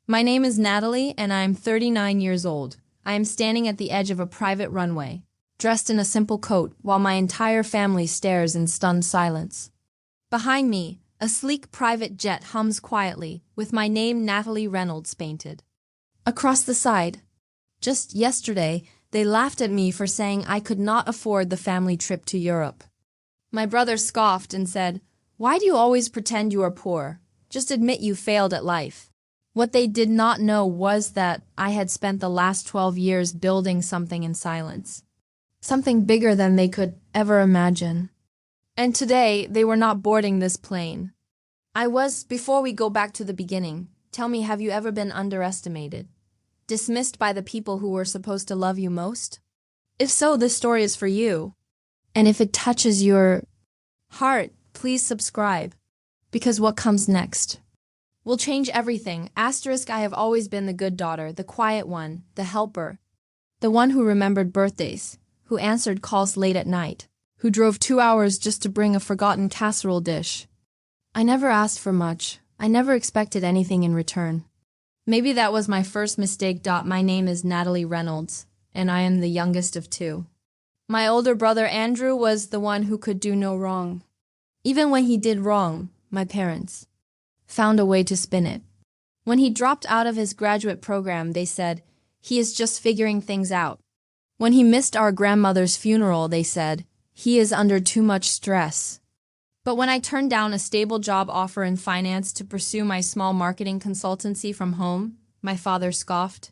My name is Natalie, and I am 39 years old. I am standing at the edge of a private runway, dressed in a simple coat, while my entire family stares in stunned silence. Behind me, a sleek private jet hums quietly, with my name Natalie Reynolds painted across the side. Just yesterday, they laughed at me for saying I could not afford the family trip to Europe. My brother scoffed and said, "Why do you always pretend you are poor? Just admit you failed at life." What they did not know was that I had spent the last 12 years building something in silence. Something bigger than they could ever imagine. And today, they were not boarding this plane. Before we go back to the beginning, tell me, have you ever been underestimated? Dismissed by the people who were supposed to love you most? If so, this story is for you. And if it touches your heart, please subscribe. Because what comes next will change everything. Asterisk, I have always been the good daughter, the quiet one, the helper. The one who remembered birthdays, who answered calls late at night, who drove 2 hours just to bring a forgotten casserole dish. I never asked for much. I never expected anything in return. Maybe that was my first mistake. My name is Natalie Reynolds, and I am the youngest of two. My older brother Andrew was the one who could do no wrong. Even when he did wrong, my parents found a way to spin it. When he dropped out of his graduate program, they said, "He is just figuring things out." When he missed our grandmother's funeral, they said, "He is under too much stress." But when I turned down a stable job offer in finance to pursue my small marketing consultancy from home, my father scoffed.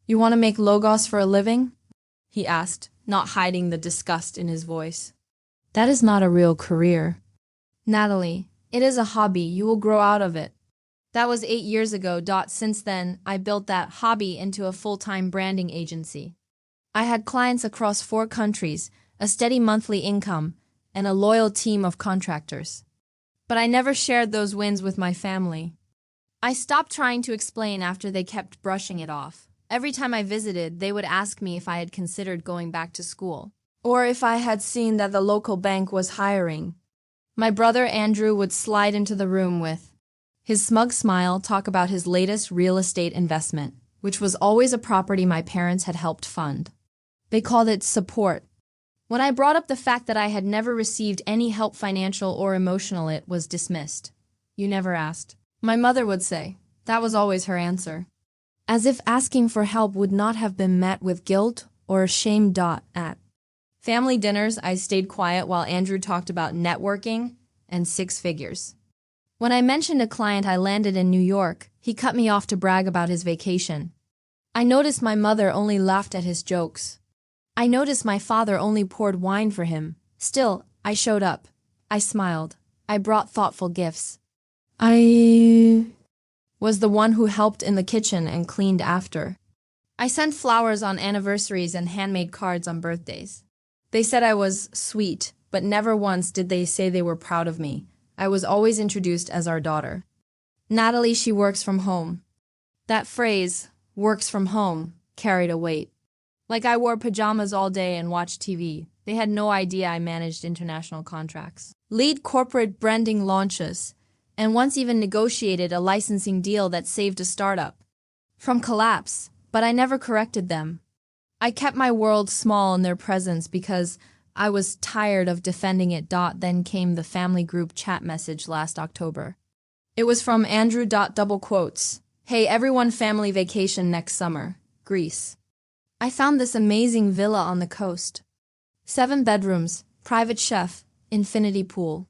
"You want to make logos for a living?" he asked, not hiding the disgust in his voice. "That is not a real career." "Natalie, it is a hobby. You will grow out of it." That was 8 years ago. Since then, I built that hobby into a full-time branding agency. I had clients across 4 countries, a steady monthly income, and a loyal team of contractors. But I never shared those wins with my family. I stopped trying to explain after they kept brushing it off. Every time I visited, they would ask me if I had considered going back to school, or if I had seen that the local bank was hiring. My brother Andrew would slide into the room with his smug smile, talk about his latest real estate investment, which was always a property my parents had helped fund. They called it support. When I brought up the fact that I had never received any help, financial or emotional, it was dismissed. "You never asked," my mother would say. That was always her answer. As if asking for help would not have been met with guilt or shame. At family dinners, I stayed quiet while Andrew talked about networking and 6 figures. When I mentioned a client I landed in New York, he cut me off to brag about his vacation. I noticed my mother only laughed at his jokes. I noticed my father only poured wine for him. Still, I showed up. I smiled. I brought thoughtful gifts. I was the one who helped in the kitchen and cleaned after. I sent flowers on anniversaries and handmade cards on birthdays. They said I was sweet, but never once did they say they were proud of me. I was always introduced as our daughter. "Natalie, she works from home." That phrase, "works from home," carried a weight. Like I wore pajamas all day and watched TV. They had no idea I managed international contracts, lead corporate branding launches, and once even negotiated a licensing deal that saved a startup from collapse, but I never corrected them. I kept my world small in their presence because I was tired of defending it. Then came the family group chat message last October. It was from Andrew. Double quotes. "Hey everyone, family vacation next summer. Greece. I found this amazing villa on the coast. 7 bedrooms, private chef, infinity pool.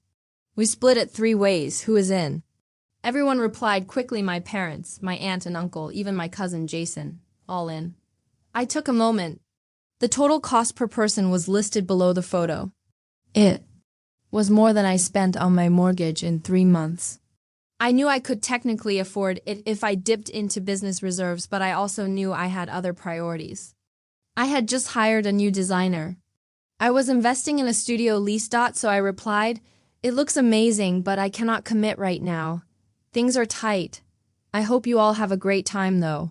We split it 3 ways. Who is in?" Everyone replied quickly. My parents, my aunt and uncle, even my cousin Jason, all in. I took a moment. The total cost per person was listed below the photo. It was more than I spent on my mortgage in 3 months. I knew I could technically afford it if I dipped into business reserves, but I also knew I had other priorities. I had just hired a new designer. I was investing in a studio lease. So I replied, "It looks amazing, but I cannot commit right now. Things are tight. I hope you all have a great time though."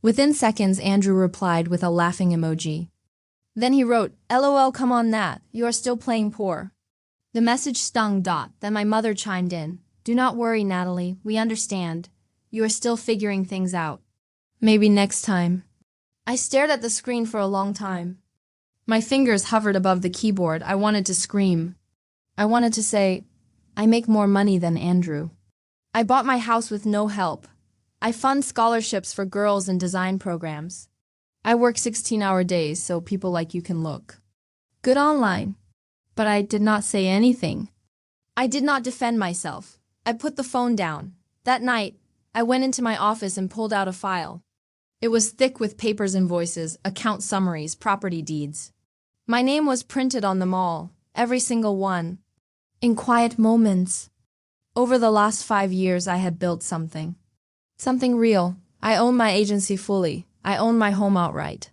Within seconds, Andrew replied with a laughing emoji. Then he wrote, "LOL, come on Nat, you are still playing poor." The message stung. Then my mother chimed in. "Do not worry, Natalie, we understand. You are still figuring things out. Maybe next time. I stared at the screen for a long time. My fingers hovered above the keyboard. I wanted to scream. I wanted to say, I make more money than Andrew. I bought my house with no help. I fund scholarships for girls in design programs. I work 16-hour days so people like you can look good online. But I did not say anything. I did not defend myself. I put the phone down. That night, I went into my office and pulled out a file. It was thick with papers, invoices, account summaries, property deeds. My name was printed on them all, every single one. In quiet moments. Over the last 5 years, I had built something. Something real. I owned my agency fully. I owned my home outright.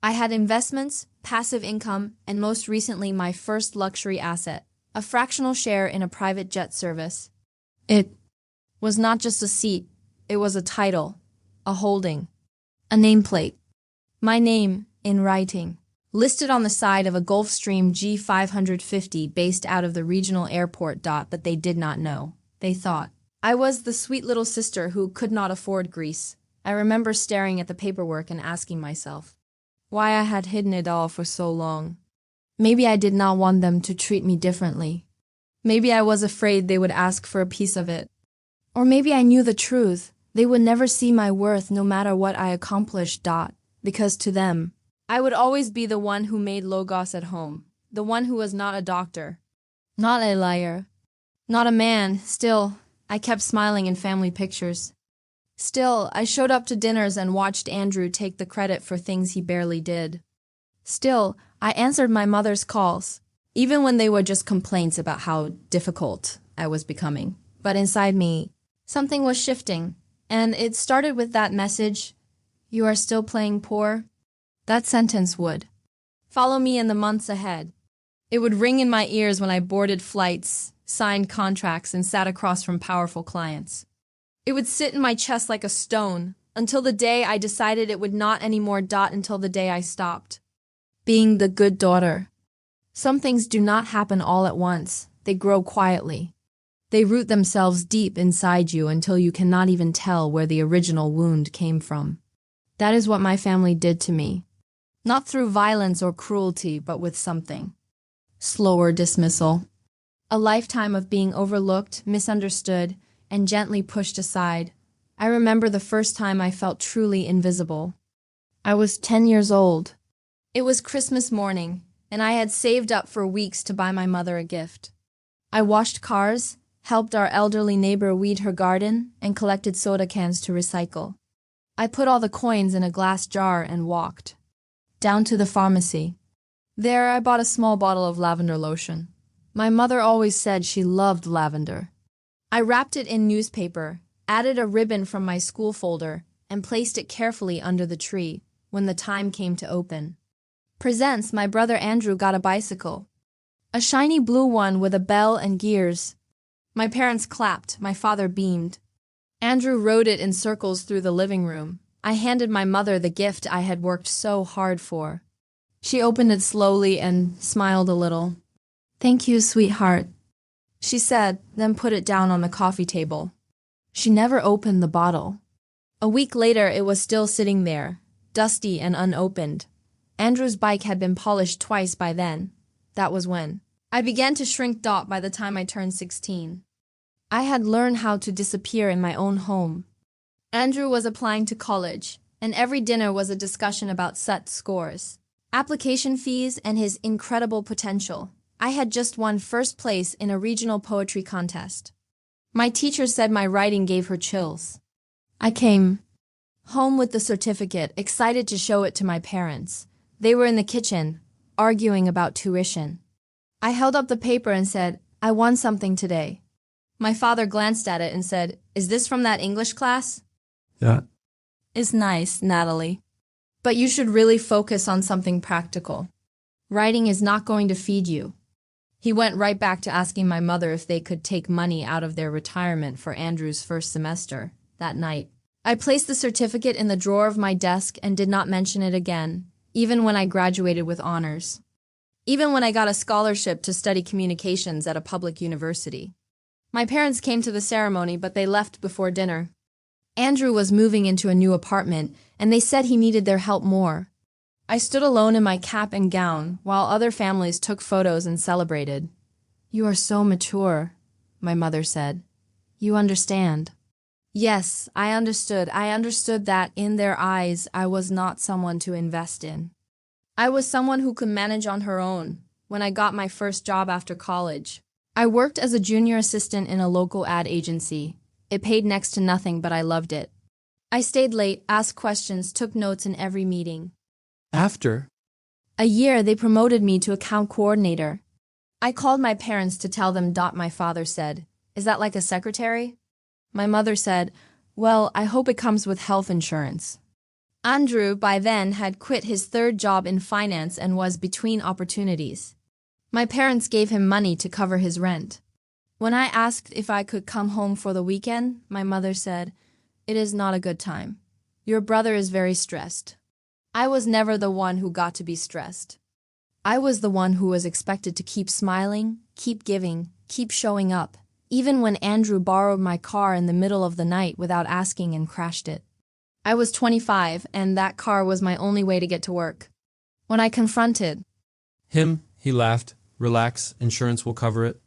I had investments, passive income, and most recently my first luxury asset, a fractional share in a private jet service. It was not just a seat, it was a title, a holding, a nameplate. My name, in writing, listed on the side of a Gulfstream G550 based out of the regional airport. But they did not know. They thought I was the sweet little sister who could not afford Greece. I remember staring at the paperwork and asking myself why I had hidden it all for so long. Maybe I did not want them to treat me differently. Maybe I was afraid they would ask for a piece of it. Or maybe I knew the truth. They would never see my worth no matter what I accomplished. Because to them, I would always be the one who made logos at home, the one who was not a doctor, not a liar, not a man. Still, I kept smiling in family pictures. Still, I showed up to dinners and watched Andrew take the credit for things he barely did. Still, I answered my mother's calls, even when they were just complaints about how difficult I was becoming. But inside me, something was shifting, and it started with that message, "You are still playing poor?" That sentence would follow me in the months ahead. It would ring in my ears when I boarded flights, signed contracts, and sat across from powerful clients. It would sit in my chest like a stone until the day I decided it would not anymore. Until the day I stopped being the good daughter. Some things do not happen all at once. They grow quietly. They root themselves deep inside you until you cannot even tell where the original wound came from. That is what my family did to me. Not through violence or cruelty, but with something. Slower dismissal. A lifetime of being overlooked, misunderstood, and gently pushed aside. I remember the first time I felt truly invisible. I was 10 years old. It was Christmas morning, and I had saved up for weeks to buy my mother a gift. I washed cars, helped our elderly neighbor weed her garden, and collected soda cans to recycle. I put all the coins in a glass jar and walked down to the pharmacy. There I bought a small bottle of lavender lotion. My mother always said she loved lavender. I wrapped it in newspaper, added a ribbon from my school folder, and placed it carefully under the tree when the time came to open. Presents, my brother Andrew got a bicycle. A shiny blue one with a bell and gears. My parents clapped, my father beamed. Andrew rode it in circles through the living room. I handed my mother the gift I had worked so hard for. She opened it slowly and smiled a little. "Thank you, sweetheart," she said, then put it down on the coffee table. She never opened the bottle. A week later, it was still sitting there, dusty and unopened. Andrew's bike had been polished twice by then. That was when I began to shrink. By the time I turned 16. I had learned how to disappear in my own home. Andrew was applying to college, and every dinner was a discussion about SAT scores, application fees, and his incredible potential. I had just won first place in a regional poetry contest. My teacher said my writing gave her chills. I came home with the certificate, excited to show it to my parents. They were in the kitchen, arguing about tuition. I held up the paper and said, "I won something today." My father glanced at it and said, "Is this from that English class?" Yeah. "It's nice, Natalie. But you should really focus on something practical. Writing is not going to feed you." He went right back to asking my mother if they could take money out of their retirement for Andrew's first semester that night. I placed the certificate in the drawer of my desk and did not mention it again, even when I graduated with honors. Even when I got a scholarship to study communications at a public university. My parents came to the ceremony, but they left before dinner. Andrew was moving into a new apartment, and they said he needed their help more. I stood alone in my cap and gown, while other families took photos and celebrated. "You are so mature," my mother said. "You understand." Yes, I understood. I understood that in their eyes, I was not someone to invest in. I was someone who could manage on her own. When I got my first job after college, I worked as a junior assistant in a local ad agency. It paid next to nothing, but I loved it. I stayed late, asked questions, took notes in every meeting. After a year, they promoted me to account coordinator. I called my parents to tell them. My father said, "Is that like a secretary?" My mother said, "Well, I hope it comes with health insurance." Andrew, by then, had quit his third job in finance and was between opportunities. My parents gave him money to cover his rent. When I asked if I could come home for the weekend, my mother said, "It is not a good time. Your brother is very stressed." I was never the one who got to be stressed. I was the one who was expected to keep smiling, keep giving, keep showing up, even when Andrew borrowed my car in the middle of the night without asking and crashed it. I was 25, and that car was my only way to get to work. When I confronted him, he laughed. "Relax, insurance will cover it."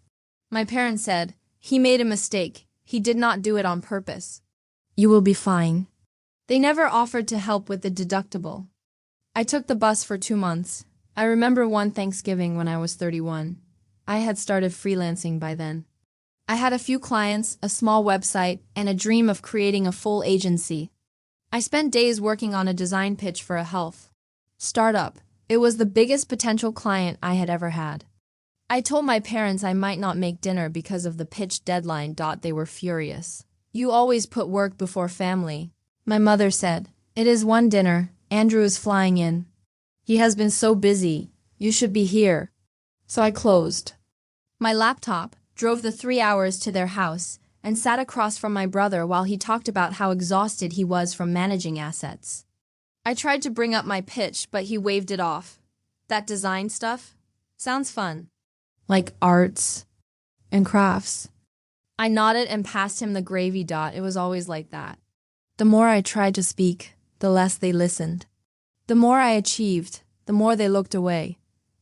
my parents said, "He made a mistake. He did not do it on purpose. You will be fine." They never offered to help with the deductible. I took the bus for 2 months. I remember one Thanksgiving when I was 31. I had started freelancing by then. I had a few clients, a small website, and a dream of creating a full agency. I spent days working on a design pitch for a health startup. It was the biggest potential client I had ever had. I told my parents I might not make dinner because of the pitch deadline. They were furious. "You always put work before family." My mother said, "It is one dinner. Andrew is flying in. He has been so busy. You should be here." So I closed my laptop, drove the 3 hours to their house, and sat across from my brother while he talked about how exhausted he was from managing assets. I tried to bring up my pitch, but he waved it off. "That design stuff? Sounds fun. Like arts and crafts." I nodded and passed him the gravy. It was always like that. The more I tried to speak, the less they listened. The more I achieved, the more they looked away.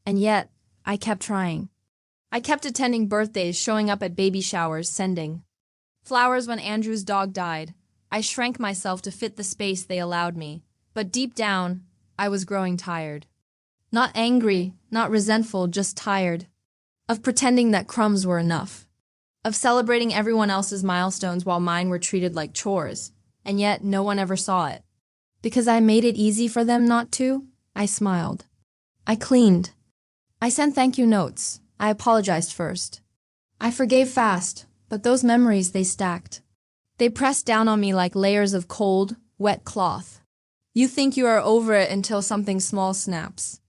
And yet, I kept trying. I kept attending birthdays, showing up at baby showers, sending flowers when Andrew's dog died. I shrank myself to fit the space they allowed me. But deep down, I was growing tired. Not angry, not resentful, just tired. Of pretending that crumbs were enough. Of celebrating everyone else's milestones while mine were treated like chores. And yet, no one ever saw it. Because I made it easy for them not to, I smiled. I cleaned. I sent thank you notes. I apologized first. I forgave fast, but those memories, they stacked. They pressed down on me like layers of cold, wet cloth. You think you are over it until something small snaps.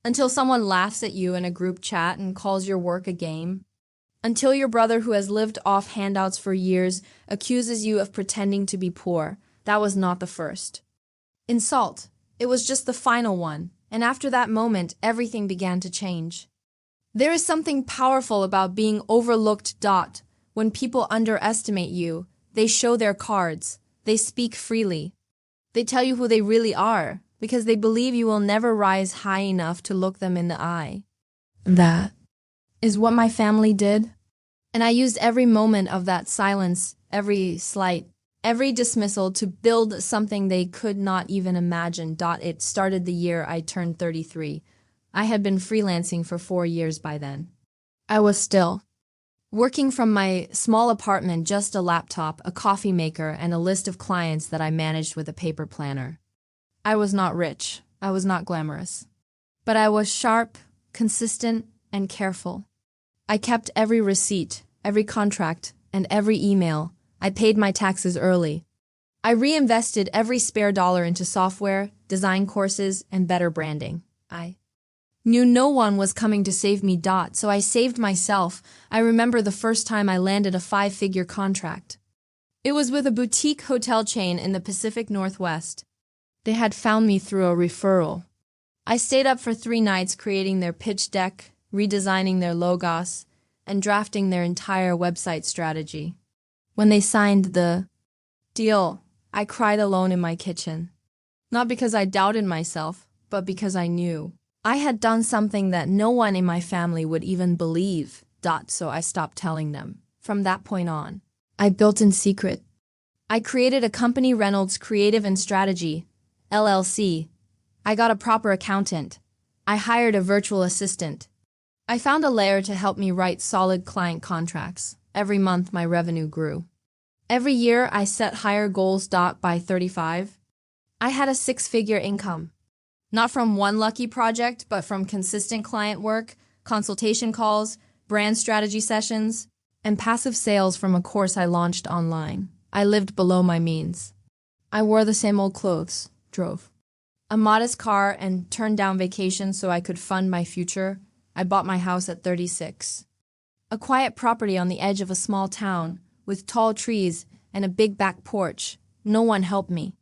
Until someone laughs at you in a group chat and calls your work a game. Until your brother, who has lived off handouts for years, accuses you of pretending to be poor. That was not the first insult. It was just the final one, and after that moment, everything began to change. There is something powerful about being overlooked. When people underestimate you, they show their cards. They speak freely. They tell you who they really are, because they believe you will never rise high enough to look them in the eye. That is what my family did. And I used every moment of that silence, every slight, every dismissal to build something they could not even imagine. It started the year I turned 33. I had been freelancing for 4 years by then. I was still working from my small apartment, just a laptop, a coffee maker, and a list of clients that I managed with a paper planner. I was not rich. I was not glamorous. But I was sharp, consistent, and careful. I kept every receipt, every contract, and every email. I paid my taxes early. I reinvested every spare dollar into software, design courses, and better branding. I knew no one was coming to save me. So I saved myself. I remember the first time I landed a 5-figure contract. It was with a boutique hotel chain in the Pacific Northwest. They had found me through a referral. I stayed up for 3 nights creating their pitch deck, redesigning their logos, and drafting their entire website strategy. When they signed the deal, I cried alone in my kitchen. Not because I doubted myself, but because I knew. I had done something that no one in my family would even believe. So I stopped telling them. From that point on, I built in secret. I created a company, Reynolds Creative and Strategy, LLC. I got a proper accountant. I hired a virtual assistant. I found a lawyer to help me write solid client contracts. Every month my revenue grew. Every year I set higher goals. By 35, I had a six-figure income. Not from one lucky project, but from consistent client work, consultation calls, brand strategy sessions, and passive sales from a course I launched online. I lived below my means. I wore the same old clothes, drove a modest car, and turned down vacations so I could fund my future. I bought my house at 36. A quiet property on the edge of a small town, with tall trees and a big back porch. No one helped me.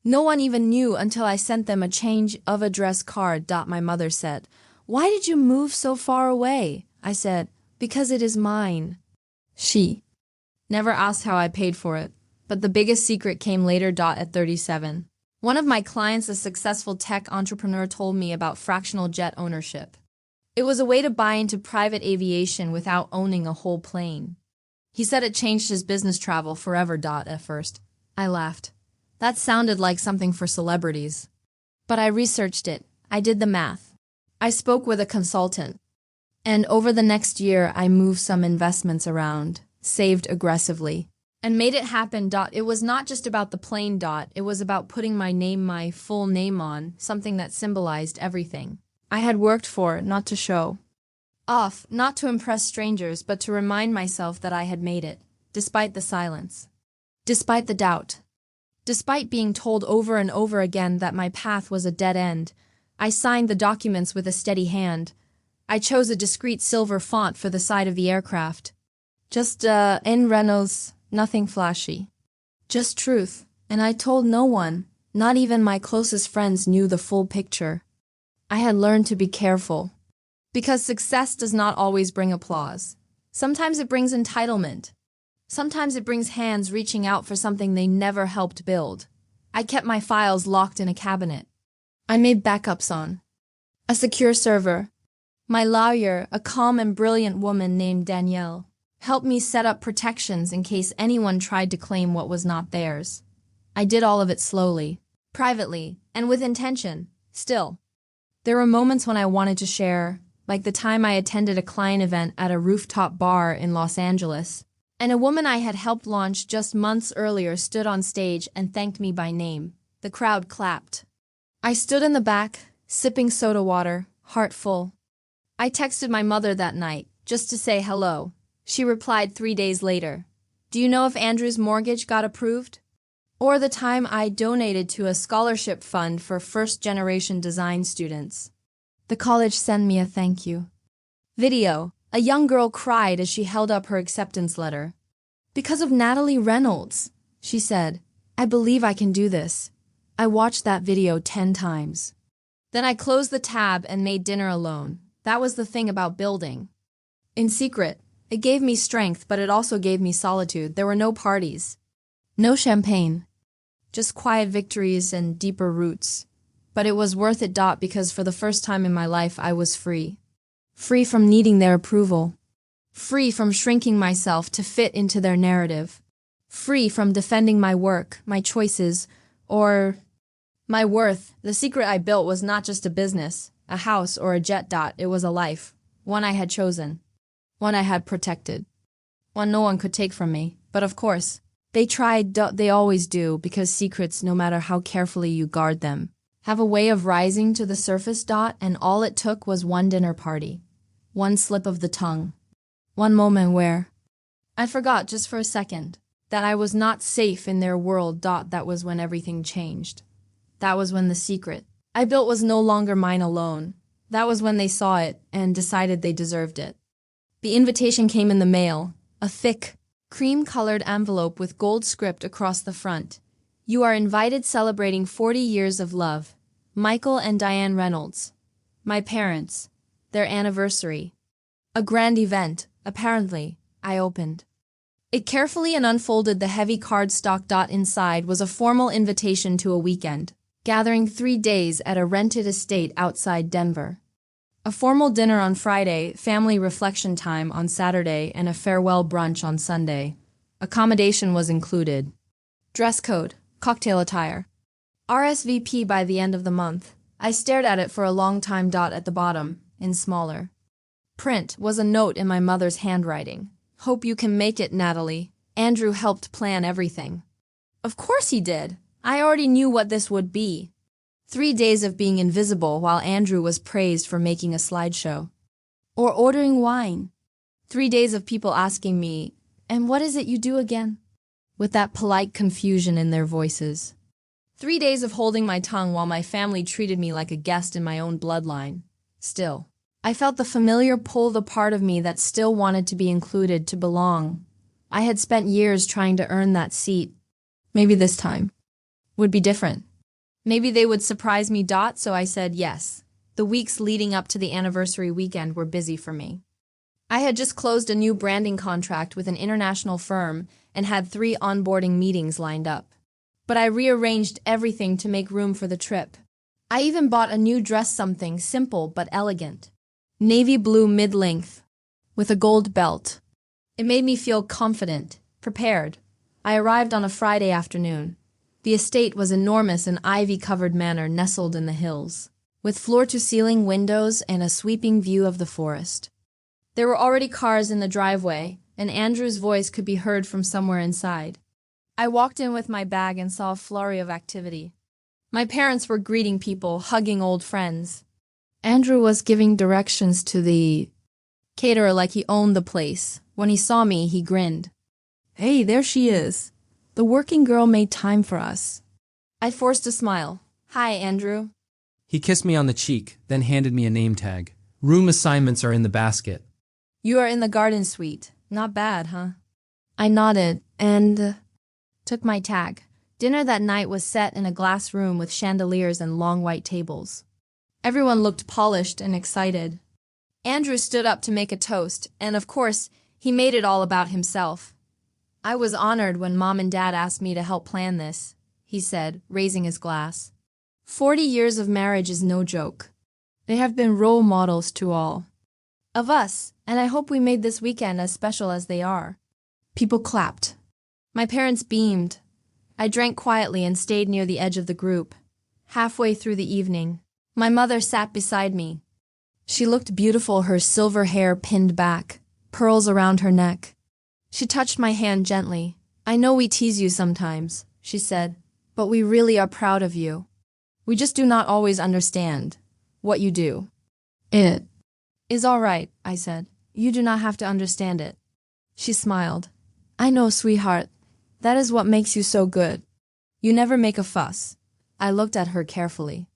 No one even knew until I sent them a change of address card. My mother said, "Why did you move so far away?" I said, "Because it is mine." She never asked how I paid for it, but the biggest secret came later. At 37. One of my clients, a successful tech entrepreneur, told me about fractional jet ownership. It was a way to buy into private aviation without owning a whole plane. He said it changed his business travel forever. At first, I laughed. That sounded like something for celebrities. But I researched it. I did the math. I spoke with a consultant. And over the next year, I moved some investments around, saved aggressively, and made it happen. It was not just about the plane. It was about putting my full name on, something that symbolized everything I had worked for, not to show off, not to impress strangers, but to remind myself that I had made it, despite the silence, despite the doubt, despite being told over and over again that my path was a dead end. I signed the documents with a steady hand. I chose a discreet silver font for the side of the aircraft. Just, N. Reynolds, nothing flashy. Just truth. And I told no one, not even my closest friends knew the full picture. I had learned to be careful. Because success does not always bring applause. Sometimes it brings entitlement. Sometimes it brings hands reaching out for something they never helped build. I kept my files locked in a cabinet. I made backups on a secure server. My lawyer, a calm and brilliant woman named Danielle, helped me set up protections in case anyone tried to claim what was not theirs. I did all of it slowly, privately, and with intention. Still, there were moments when I wanted to share, like the time I attended a client event at a rooftop bar in Los Angeles, and a woman I had helped launch just months earlier stood on stage and thanked me by name. The crowd clapped. I stood in the back, sipping soda water, heart full. I texted my mother that night, just to say hello. She replied 3 days later, "Do you know if Andrew's mortgage got approved?" Or the time I donated to a scholarship fund for first-generation design students. The college sent me a thank you video. A young girl cried as she held up her acceptance letter. "Because of Natalie Reynolds," she said, "I believe I can do this." I watched that video 10 times. Then I closed the tab and made dinner alone. That was the thing about building in secret. It gave me strength, but it also gave me solitude. There were no parties, no champagne, just quiet victories and deeper roots. But it was worth it. Because for the first time in my life, I was free. Free from needing their approval. Free from shrinking myself to fit into their narrative. Free from defending my work, my choices, or my worth. The secret I built was not just a business, a house, or a jet. It was a life, one I had chosen, one I had protected, one no one could take from me. But of course, they tried. They always do, because secrets, no matter how carefully you guard them, have a way of rising to the surface. And all it took was one dinner party, one slip of the tongue, one moment where I forgot just for a second that I was not safe in their world. That was when everything changed. That was when the secret I built was no longer mine alone. That was when they saw it and decided they deserved it. The invitation came in the mail, a thick, cream-colored envelope with gold script across the front. "You are invited, celebrating 40 years of love. Michael and Diane Reynolds. My parents. Their anniversary. A grand event, apparently." I opened It carefully and unfolded the heavy cardstock. Inside was a formal invitation to a weekend, gathering 3 days at a rented estate outside Denver. A formal dinner on Friday, family reflection time on Saturday, and a farewell brunch on Sunday. Accommodation was included. Dress code, cocktail attire. RSVP by the end of the month. I stared at it for a long time. At the bottom, in smaller print, was a note in my mother's handwriting. Hope you can make it, Natalie. Andrew helped plan everything. Of course he did. I already knew what this would be. 3 days of being invisible while Andrew was praised for making a slideshow. Or ordering wine. 3 days of people asking me, "And what is it you do again?" with that polite confusion in their voices. 3 days of holding my tongue while my family treated me like a guest in my own bloodline. Still, I felt the familiar pull, the part of me that still wanted to be included, to belong. I had spent years trying to earn that seat. Maybe this time would be different. Maybe they would surprise me. So I said yes. The weeks leading up to the anniversary weekend were busy for me. I had just closed a new branding contract with an international firm and had 3 onboarding meetings lined up. But I rearranged everything to make room for the trip. I even bought a new dress, something simple but elegant. Navy blue mid-length, with a gold belt. It made me feel confident, prepared. I arrived on a Friday afternoon. The estate was enormous, an ivy-covered manor nestled in the hills, with floor-to-ceiling windows and a sweeping view of the forest. There were already cars in the driveway, and Andrew's voice could be heard from somewhere inside. I walked in with my bag and saw a flurry of activity. My parents were greeting people, hugging old friends. Andrew was giving directions to the caterer like he owned the place. When he saw me, he grinned. "Hey, there she is. The working girl made time for us." I forced a smile. "Hi, Andrew." He kissed me on the cheek, then handed me a name tag. "Room assignments are in the basket." "You are in the garden suite. Not bad, huh?" I nodded and took my tag. Dinner that night was set in a glass room with chandeliers and long white tables. Everyone looked polished and excited. Andrew stood up to make a toast, and of course, he made it all about himself. "I was honored when Mom and Dad asked me to help plan this," he said, raising his glass. 40 years of marriage is no joke. They have been role models to all of us, and I hope we made this weekend as special as they are." People clapped. My parents beamed. I drank quietly and stayed near the edge of the group. Halfway through the evening, my mother sat beside me. She looked beautiful, her silver hair pinned back, pearls around her neck. She touched my hand gently. "I know we tease you sometimes," she said, "but we really are proud of you. We just do not always understand what you do." "It is all right," I said. "You do not have to understand it." She smiled. "I know, sweetheart. That is what makes you so good. You never make a fuss." I looked at her carefully.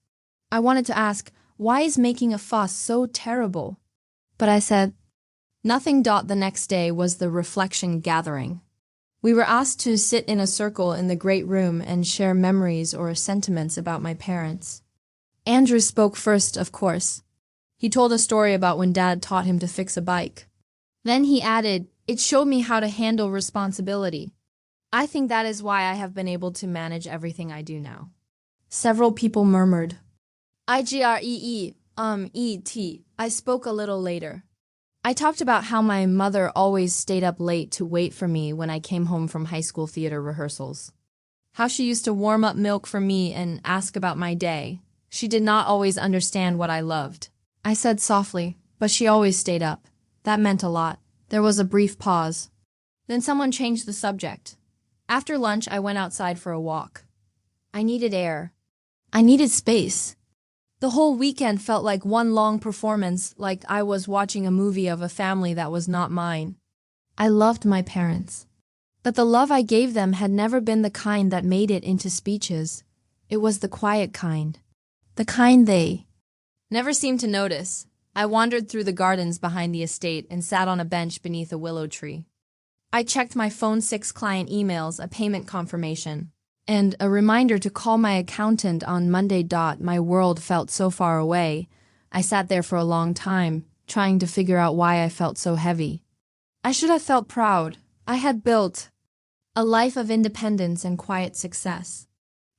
I wanted to ask, why is making a fuss so terrible? But I said nothing. The next day was the reflection gathering. We were asked to sit in a circle in the great room and share memories or sentiments about my parents. Andrew spoke first, of course. He told a story about when Dad taught him to fix a bike. Then he added, "It showed me how to handle responsibility. I think that is why I have been able to manage everything I do now." Several people murmured. I spoke a little later. I talked about how my mother always stayed up late to wait for me when I came home from high school theater rehearsals. How she used to warm up milk for me and ask about my day. She did not always understand what I loved. I said softly, but she always stayed up. That meant a lot. There was a brief pause. Then someone changed the subject. After lunch, I went outside for a walk. I needed air. I needed space. The whole weekend felt like one long performance, like I was watching a movie of a family that was not mine. I loved my parents. But the love I gave them had never been the kind that made it into speeches. It was the quiet kind. The kind they never seemed to notice. I wandered through the gardens behind the estate and sat on a bench beneath a willow tree. I checked my phone, 6 client emails, a payment confirmation, and a reminder to call my accountant on Monday. My world felt so far away. I sat there for a long time, trying to figure out why I felt so heavy. I should have felt proud, I had built a life of independence and quiet success.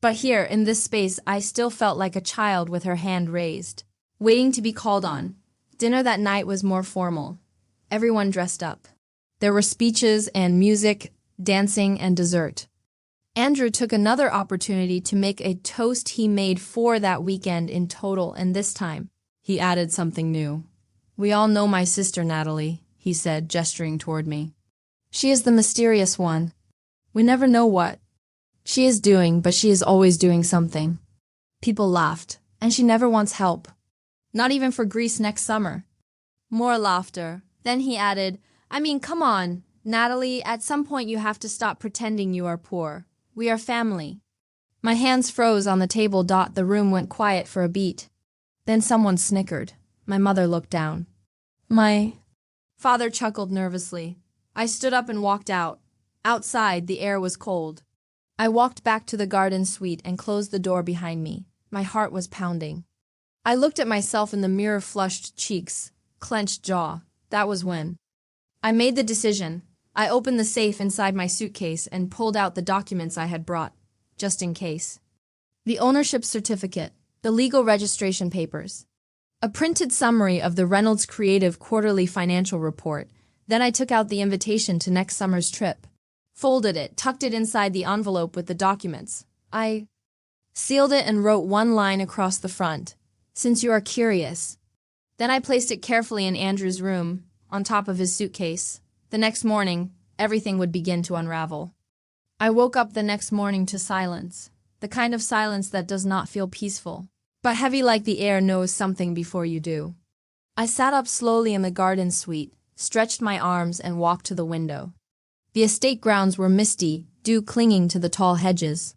But here, in this space, I still felt like a child with her hand raised, waiting to be called on. Dinner that night was more formal. Everyone dressed up. There were speeches and music, dancing and dessert. Andrew took another opportunity to make a toast he made for that weekend in total, and this time, he added something new. "We all know my sister, Natalie," he said, gesturing toward me. "She is the mysterious one. We never know what she is doing, but she is always doing something." People laughed, and she never wants help. Not even for Greece next summer. More laughter. Then he added, "I mean, come on, Natalie, at some point you have to stop pretending you are poor. We are family." My hands froze on the table. The room went quiet for a beat. Then someone snickered. My mother looked down. My father chuckled nervously. I stood up and walked out. Outside, the air was cold. I walked back to the garden suite and closed the door behind me. My heart was pounding. I looked at myself in the mirror, flushed cheeks, clenched jaw. That was when I made the decision. I opened the safe inside my suitcase and pulled out the documents I had brought, just in case. The ownership certificate, the legal registration papers, a printed summary of the Reynolds Creative quarterly financial report. Then I took out the invitation to next summer's trip, folded it, tucked it inside the envelope with the documents. I sealed it and wrote one line across the front, "Since you are curious." Then I placed it carefully in Andrew's room, on top of his suitcase. The next morning, everything would begin to unravel. I woke up the next morning to silence, the kind of silence that does not feel peaceful, but heavy like the air knows something before you do. I sat up slowly in the garden suite, stretched my arms and walked to the window. The estate grounds were misty, dew clinging to the tall hedges.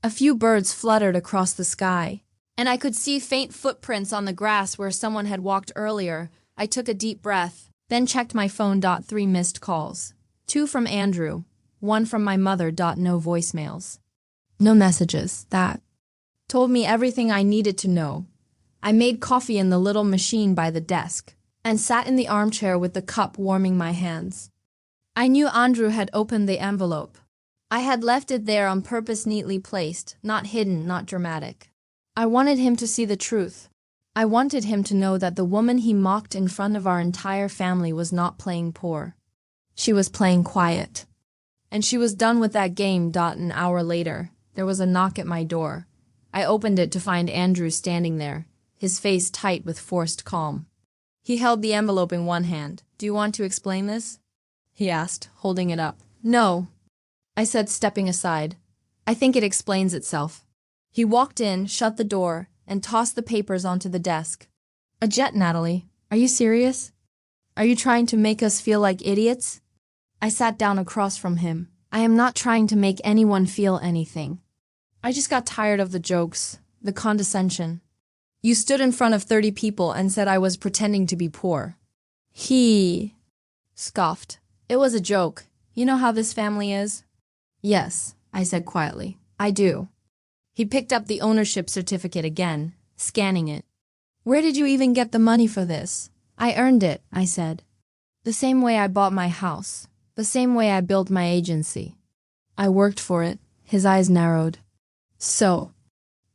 A few birds fluttered across the sky, and I could see faint footprints on the grass where someone had walked earlier. I took a deep breath, then checked my phone. 3 missed calls. 2 from Andrew, 1 from my mother. No voicemails. No messages. That told me everything I needed to know. I made coffee in the little machine by the desk and sat in the armchair with the cup warming my hands. I knew Andrew had opened the envelope. I had left it there on purpose, neatly placed, not hidden, not dramatic. I wanted him to see the truth. I wanted him to know that the woman he mocked in front of our entire family was not playing poor. She was playing quiet. And she was done with that game. An hour later, there was a knock at my door. I opened it to find Andrew standing there, his face tight with forced calm. He held the envelope in one hand. "Do you want to explain this?" he asked, holding it up. "No," I said, stepping aside. "I think it explains itself." He walked in, shut the door, and tossed the papers onto the desk. "A jet, Natalie. Are you serious? Are you trying to make us feel like idiots?" I sat down across from him. "I am not trying to make anyone feel anything. I just got tired of the jokes, the condescension. You stood in front of 30 people and said I was pretending to be poor." He scoffed. "It was a joke. You know how this family is?" "Yes," I said quietly. "I do." He picked up the ownership certificate again, scanning it. "Where did you even get the money for this?" "I earned it," I said. "The same way I bought my house. The same way I built my agency. I worked for it." His eyes narrowed. "So,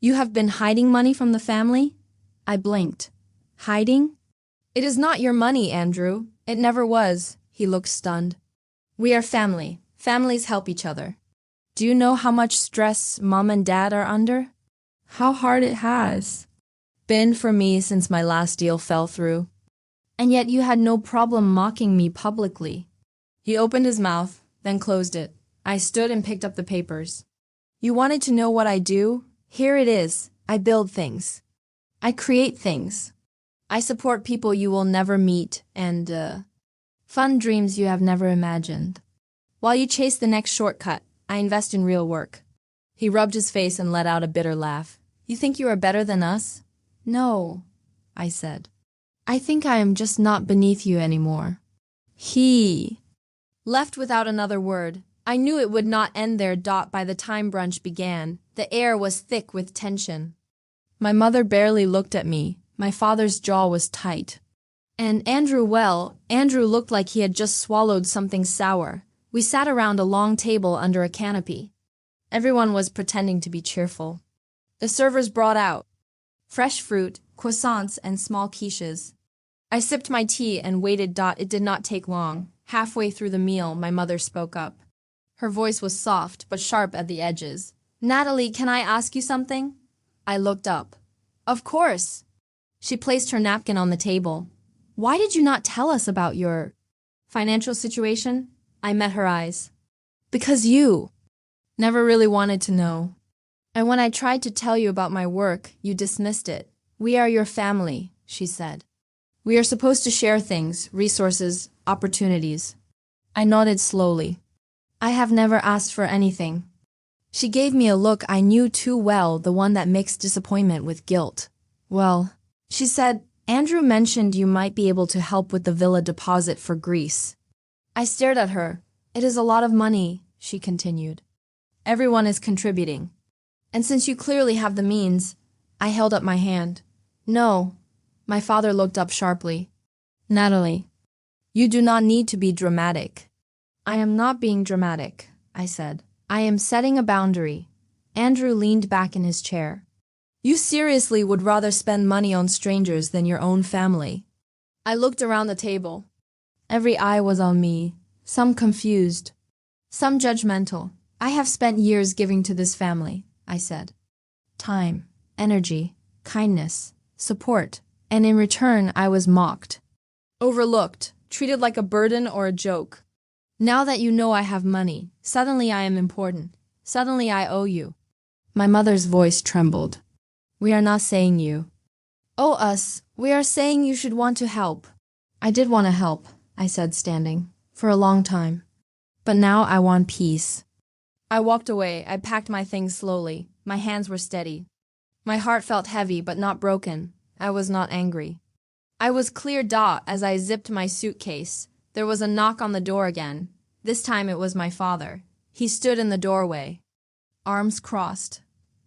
you have been hiding money from the family?" I blinked. "Hiding?" "It is not your money, Andrew. It never was." He looked stunned. "We are family. Families help each other. Do you know how much stress Mom and Dad are under? How hard it has been for me since my last deal fell through. And yet you had no problem mocking me publicly." He opened his mouth, then closed it. I stood and picked up the papers. "You wanted to know what I do? Here it is. I build things. I create things. I support people you will never meet and fund dreams you have never imagined. While you chase the next shortcut, I invest in real work." He rubbed his face and let out a bitter laugh. "You think you are better than us?" "No," I said. "I think I am just not beneath you anymore." He left without another word. I knew it would not end there. By the time brunch began, the air was thick with tension. My mother barely looked at me. My father's jaw was tight. And Andrew looked like he had just swallowed something sour. We sat around a long table under a canopy. Everyone was pretending to be cheerful. The servers brought out fresh fruit, croissants, and small quiches. I sipped my tea and waited. It did not take long. Halfway through the meal, my mother spoke up. Her voice was soft but sharp at the edges. Natalie, can I ask you something? I looked up. Of course. She placed her napkin on the table. Why did you not tell us about your financial situation? I met her eyes. Because you never really wanted to know. And when I tried to tell you about my work, you dismissed it. We are your family, she said. We are supposed to share things, resources, opportunities. I nodded slowly. I have never asked for anything. She gave me a look I knew too well, the one that mixed disappointment with guilt. Well, she said, Andrew mentioned you might be able to help with the villa deposit for Greece. I stared at her. It is a lot of money, she continued. Everyone is contributing. And since you clearly have the means, I held up my hand. No. My father looked up sharply. Natalie, you do not need to be dramatic. I am not being dramatic, I said. I am setting a boundary. Andrew leaned back in his chair. You seriously would rather spend money on strangers than your own family? I looked around the table. Every eye was on me, some confused, some judgmental. I have spent years giving to this family, I said. Time, energy, kindness, support, and in return I was mocked, overlooked, treated like a burden or a joke. Now that you know I have money, suddenly I am important. Suddenly I owe you. My mother's voice trembled. We are not saying you owe us. We are saying you should want to help. I did want to help, I said, standing, for a long time. But now I want peace. I walked away. I packed my things slowly. My hands were steady. My heart felt heavy but not broken. I was not angry. I was clear. As I zipped my suitcase, there was a knock on the door again. This time it was my father. He stood in the doorway, arms crossed.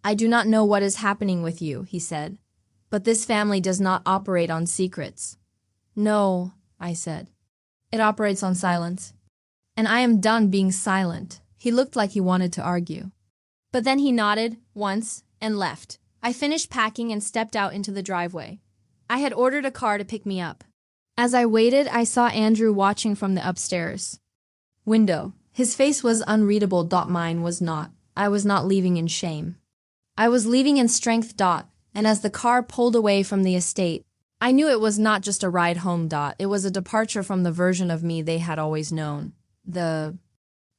I do not know what is happening with you, he said, but this family does not operate on secrets. No, I said. It operates on silence. And I am done being silent. He looked like he wanted to argue. But then he nodded once and left. I finished packing and stepped out into the driveway. I had ordered a car to pick me up. As I waited, I saw Andrew watching from the upstairs window. His face was unreadable. Mine was not. I was not leaving in shame. I was leaving in strength. And as the car pulled away from the estate, I knew it was not just a ride home. It was a departure from the version of me they had always known. The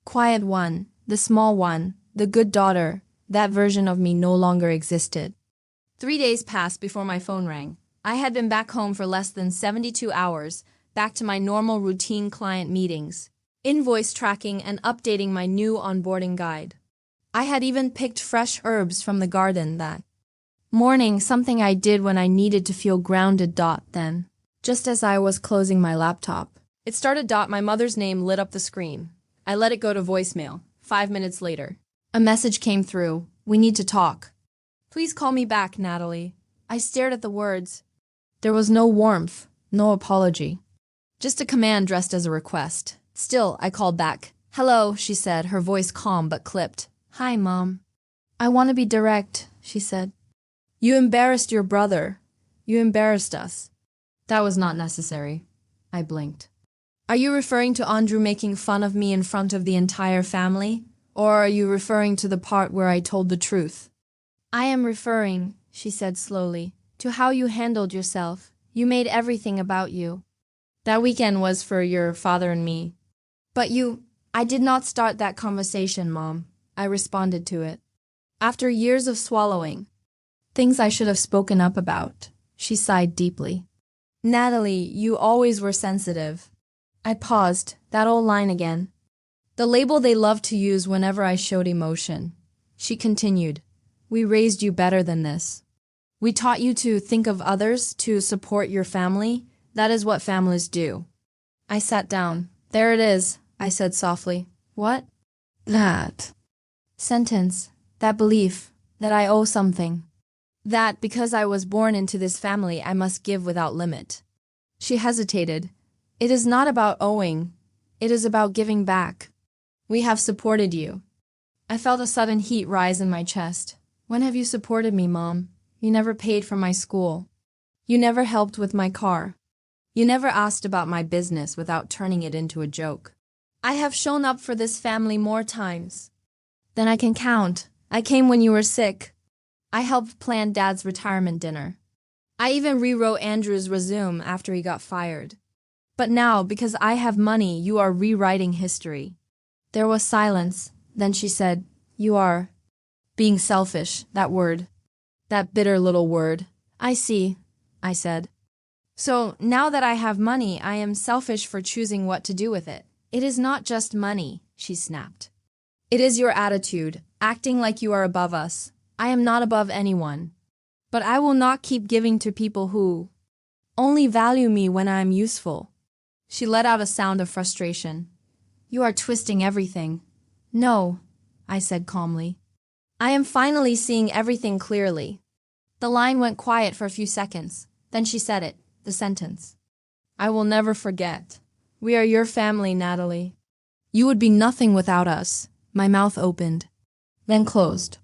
quiet one, the small one, the good daughter. That version of me no longer existed. 3 days passed before my phone rang. I had been back home for less than 72 hours, back to my normal routine client meetings, invoice tracking, and updating my new onboarding guide. I had even picked fresh herbs from the garden that morning, something I did when I needed to feel grounded. Then, just as I was closing my laptop, it started. My mother's name lit up the screen. I let it go to voicemail. 5 minutes later, a message came through. We need to talk. Please call me back, Natalie. I stared at the words. There was no warmth, no apology. Just a command dressed as a request. Still, I called back. Hello, she said, her voice calm but clipped. Hi, Mom. I want to be direct, she said. You embarrassed your brother. You embarrassed us. That was not necessary. I blinked. Are you referring to Andrew making fun of me in front of the entire family? Or are you referring to the part where I told the truth? I am referring, she said slowly, to how you handled yourself. You made everything about you. That weekend was for your father and me. But I did not start that conversation, Mom. I responded to it. After years of swallowing, things I should have spoken up about, she sighed deeply. Natalie, you always were sensitive. I paused, that old line again. The label they loved to use whenever I showed emotion. She continued, we raised you better than this. We taught you to think of others, to support your family. That is what families do. I sat down. There it is, I said softly. What? That sentence, that belief, that I owe something. That because I was born into this family, I must give without limit. She hesitated. It is not about owing. It is about giving back. We have supported you. I felt a sudden heat rise in my chest. When have you supported me, Mom? You never paid for my school. You never helped with my car. You never asked about my business without turning it into a joke. I have shown up for this family more times than I can count. I came when you were sick. I helped plan Dad's retirement dinner. I even rewrote Andrew's resume after he got fired. But now, because I have money, you are rewriting history. There was silence. Then she said, "You are being selfish," that word. That bitter little word. "I see," I said. "So now that I have money, I am selfish for choosing what to do with it." "It is not just money," she snapped. "It is your attitude, acting like you are above us. I am not above anyone. But I will not keep giving to people who only value me when I am useful." She let out a sound of frustration. "You are twisting everything." "No," I said calmly. "I am finally seeing everything clearly." The line went quiet for a few seconds. Then she said it, the sentence. "I will never forget. We are your family, Natalie. You would be nothing without us." My mouth opened, then closed.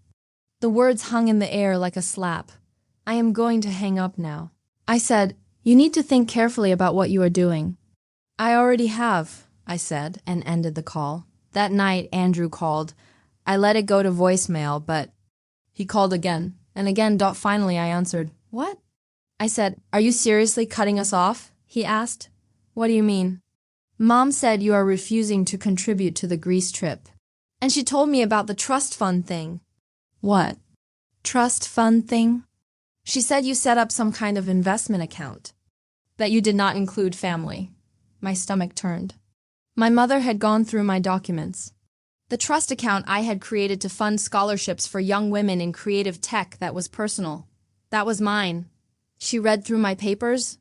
The words hung in the air like a slap. "I am going to hang up now." I said, "You need to think carefully about what you are doing." "I already have," I said, and ended the call. That night, Andrew called. I let it go to voicemail, but he called again, and again. Finally, I answered. "What?" I said, "Are you seriously cutting us off?" He asked. "What do you mean?" "Mom said you are refusing to contribute to the Greece trip. And she told me about the trust fund thing." "What? Trust fund thing?" "She said you set up some kind of investment account. That you did not include family." My stomach turned. My mother had gone through my documents. The trust account I had created to fund scholarships for young women in creative tech, that was personal. That was mine. She read through my papers?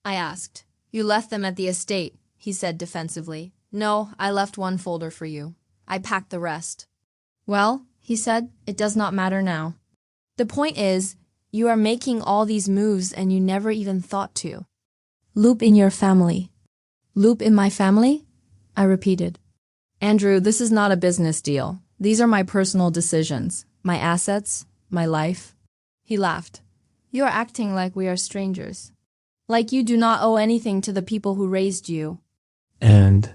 I asked. "You left them at the estate," he said defensively. "No, I left one folder for you. I packed the rest." "Well," he said, "it does not matter now. The point is, you are making all these moves and you never even thought to loop in your family." "Loop in my family?" I repeated. "Andrew, this is not a business deal. These are my personal decisions, my assets, my life." He laughed. "You are acting like we are strangers. Like you do not owe anything to the people who raised you." And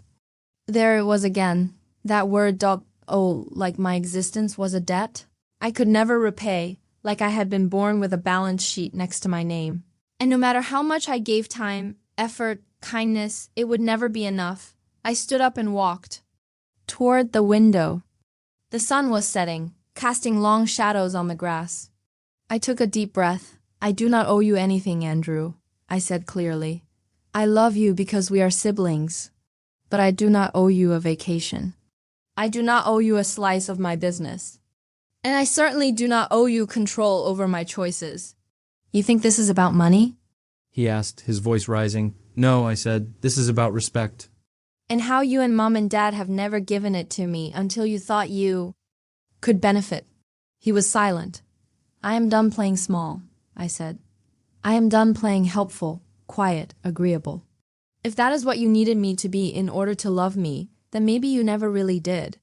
There it was again. That word like my existence was a debt I could never repay, like I had been born with a balance sheet next to my name. And no matter how much I gave time, effort, kindness, it would never be enough. I stood up and walked toward the window. The sun was setting, casting long shadows on the grass. I took a deep breath. "I do not owe you anything, Andrew," I said clearly. "I love you because we are siblings, but I do not owe you a vacation. I do not owe you a slice of my business. And I certainly do not owe you control over my choices." "You think this is about money?" he asked, his voice rising. "No," I said, "this is about respect." "And how you and Mom and Dad have never given it to me until you thought you could benefit." He was silent. "I am done playing small," I said. "I am done playing helpful, quiet, agreeable. If that is what you needed me to be in order to love me, then maybe you never really did."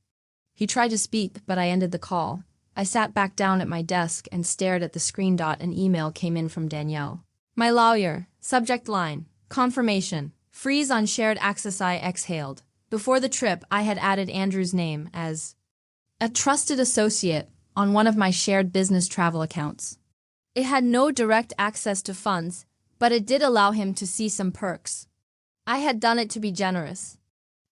He tried to speak, but I ended the call. I sat back down at my desk and stared at the screen. An email came in from Danielle. "My lawyer. Subject line. Confirmation. Freeze on shared access. I exhaled. Before the trip, I had added Andrew's name as a trusted associate on one of my shared business travel accounts. It had no direct access to funds, but it did allow him to see some perks. I had done it to be generous.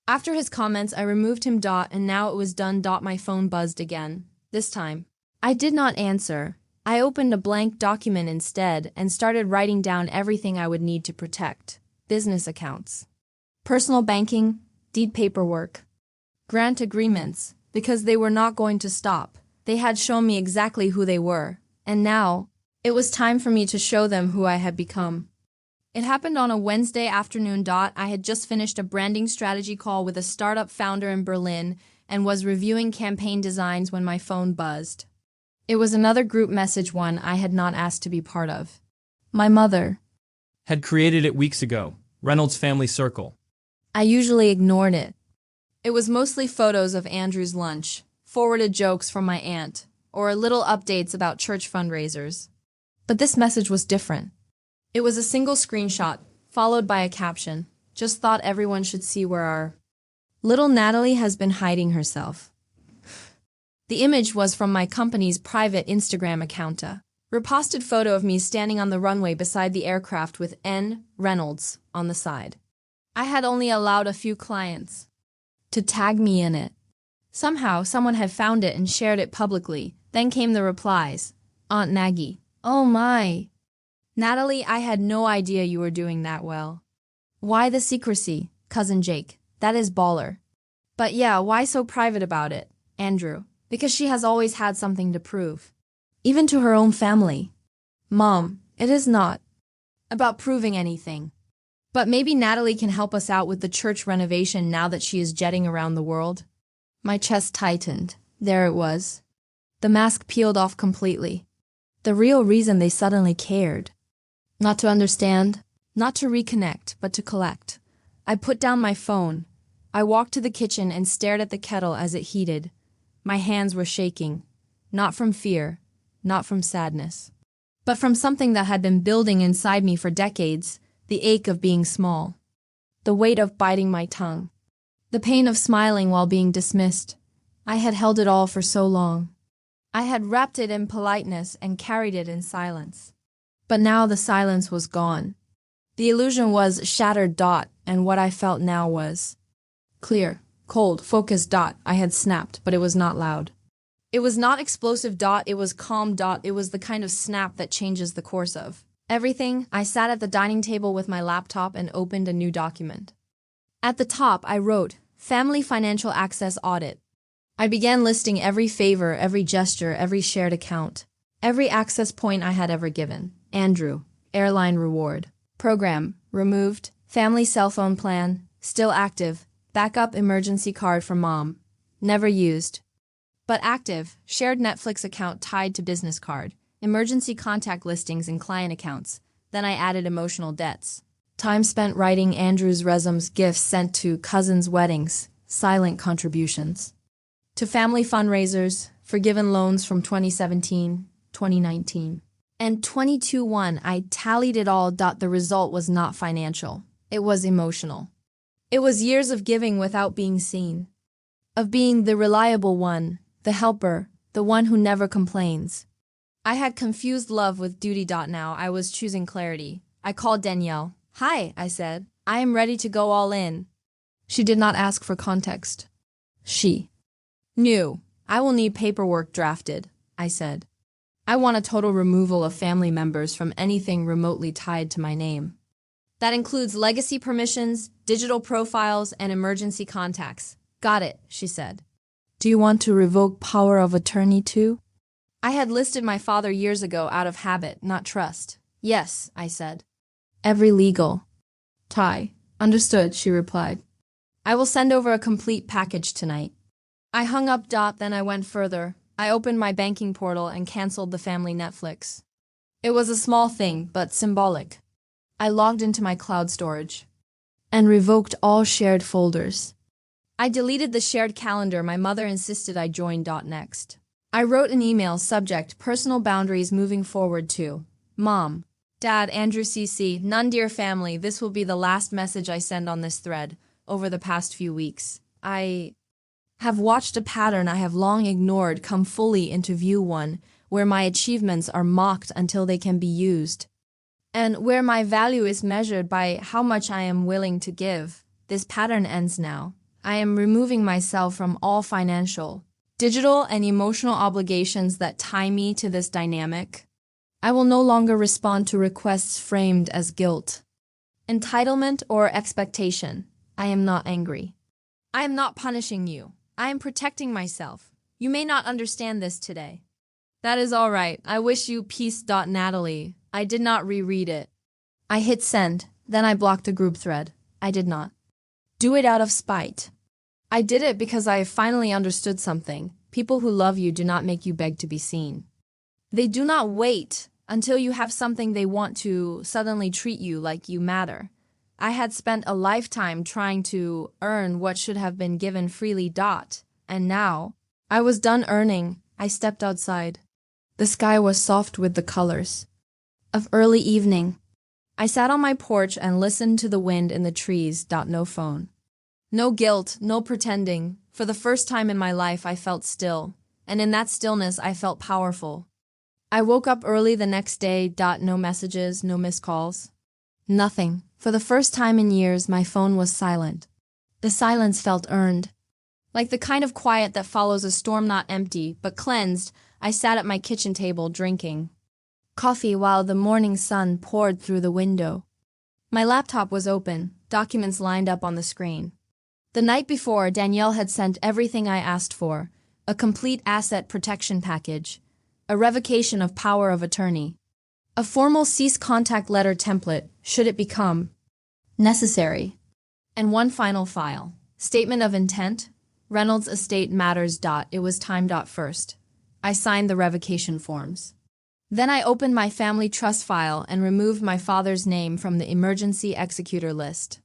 After his comments, I removed him. And now it was done. My phone buzzed again. This time, I did not answer. I opened a blank document instead and started writing down everything I would need to protect. Business accounts, personal banking, deed paperwork, grant agreements, because they were not going to stop. They had shown me exactly who they were, and now it was time for me to show them who I had become. It happened on a Wednesday afternoon. I had just finished a branding strategy call with a startup founder in Berlin and was reviewing campaign designs when my phone buzzed. It was another group message, one I had not asked to be part of. My mother Had created it weeks ago. Reynolds Family Circle. I usually ignored it. It was mostly photos of Andrew's lunch, forwarded jokes from my aunt, or little updates about church fundraisers. But this message was different. It was a single screenshot, followed by a caption. Just thought everyone should see where our little Natalie has been hiding herself. The image was from my company's private Instagram account. A reposted photo of me standing on the runway beside the aircraft with N. Reynolds on the side. I had only allowed a few clients to tag me in it. Somehow, someone had found it and shared it publicly. Then came the replies. Aunt Maggie. Oh my. Natalie, I had no idea you were doing that well. Why the secrecy, Cousin Jake? That is baller. But yeah, why so private about it, Andrew? Because she has always had something to prove. Even to her own family. Mom, it is not about proving anything. But maybe Natalie can help us out with the church renovation now that she is jetting around the world. My chest tightened. There it was. The mask peeled off completely. The real reason they suddenly cared. Not to understand, not to reconnect, but to collect. I put down my phone. I walked to the kitchen and stared at the kettle as it heated. My hands were shaking. Not from fear, not from sadness, but from something that had been building inside me for decades, the ache of being small, the weight of biting my tongue, the pain of smiling while being dismissed. I had held it all for so long. I had wrapped it in politeness and carried it in silence. But now the silence was gone. The illusion was shattered, and what I felt now was clear, cold, focused. I had snapped, but it was not loud. It was not explosive. It was calm. It was the kind of snap that changes the course of everything. I sat at the dining table with my laptop and opened a new document. At the top, I wrote, Family Financial Access Audit. I began listing every favor, every gesture, every shared account, every access point I had ever given. Andrew, airline reward. Program, removed. Family cell phone plan, still active. Backup emergency card for mom, never used. But active, shared Netflix account tied to business card. Emergency contact listings and client accounts. Then I added emotional debts. Time spent writing Andrew's resumes, gifts sent to cousins' weddings, silent contributions. To family fundraisers, forgiven loans from 2017, 2019. And 22-1, I tallied it all. The result was not financial. It was emotional. It was years of giving without being seen. Of being the reliable one, the helper, the one who never complains. I had confused love with duty. Now I was choosing clarity. I called Danielle. Hi, I said. I am ready to go all in. She did not ask for context. She knew. I will need paperwork drafted, I said. I want a total removal of family members from anything remotely tied to my name. That includes legacy permissions, digital profiles, and emergency contacts. Got it, she said. Do you want to revoke power of attorney too? I had listed my father years ago out of habit, not trust. Yes, I said. Every legal tie. Understood, she replied. I will send over a complete package tonight. I hung up. Then I went further. I opened my banking portal and canceled the family Netflix. It was a small thing, but symbolic. I logged into my cloud storage and revoked all shared folders. I deleted the shared calendar my mother insisted I join. Next. I wrote an email subject, personal boundaries moving forward to Mom, Dad, Andrew CC, none dear family, this will be the last message I send on this thread over the past few weeks. I have watched a pattern I have long ignored come fully into view, one where my achievements are mocked until they can be used. And where my value is measured by how much I am willing to give. This pattern ends now. I am removing myself from all financial, digital, and emotional obligations that tie me to this dynamic. I will no longer respond to requests framed as guilt, entitlement, or expectation. I am not angry. I am not punishing you. I am protecting myself. You may not understand this today. That is all right. I wish you peace. Natalie. I did not reread it. I hit send, then I blocked the group thread. I did not do it out of spite. I did it because I finally understood something. People who love you do not make you beg to be seen. They do not wait until you have something they want to suddenly treat you like you matter. I had spent a lifetime trying to earn what should have been given freely. And now, I was done earning. I stepped outside. The sky was soft with the colors of early evening. I sat on my porch and listened to the wind in the trees. No phone. No guilt, no pretending. For the first time in my life, I felt still. And in that stillness, I felt powerful. I woke up early the next day. No messages, no missed calls. Nothing. For the first time in years, my phone was silent. The silence felt earned. Like the kind of quiet that follows a storm, not empty, but cleansed. I sat at my kitchen table drinking coffee while the morning sun poured through the window. My laptop was open, documents lined up on the screen. The night before, Danielle had sent everything I asked for: a complete asset protection package, a revocation of power of attorney, a formal cease contact letter template, should it become necessary, and one final file: statement of intent, Reynolds estate matters. It was time. First, I signed the revocation forms. Then I opened my family trust file and removed my father's name from the emergency executor list.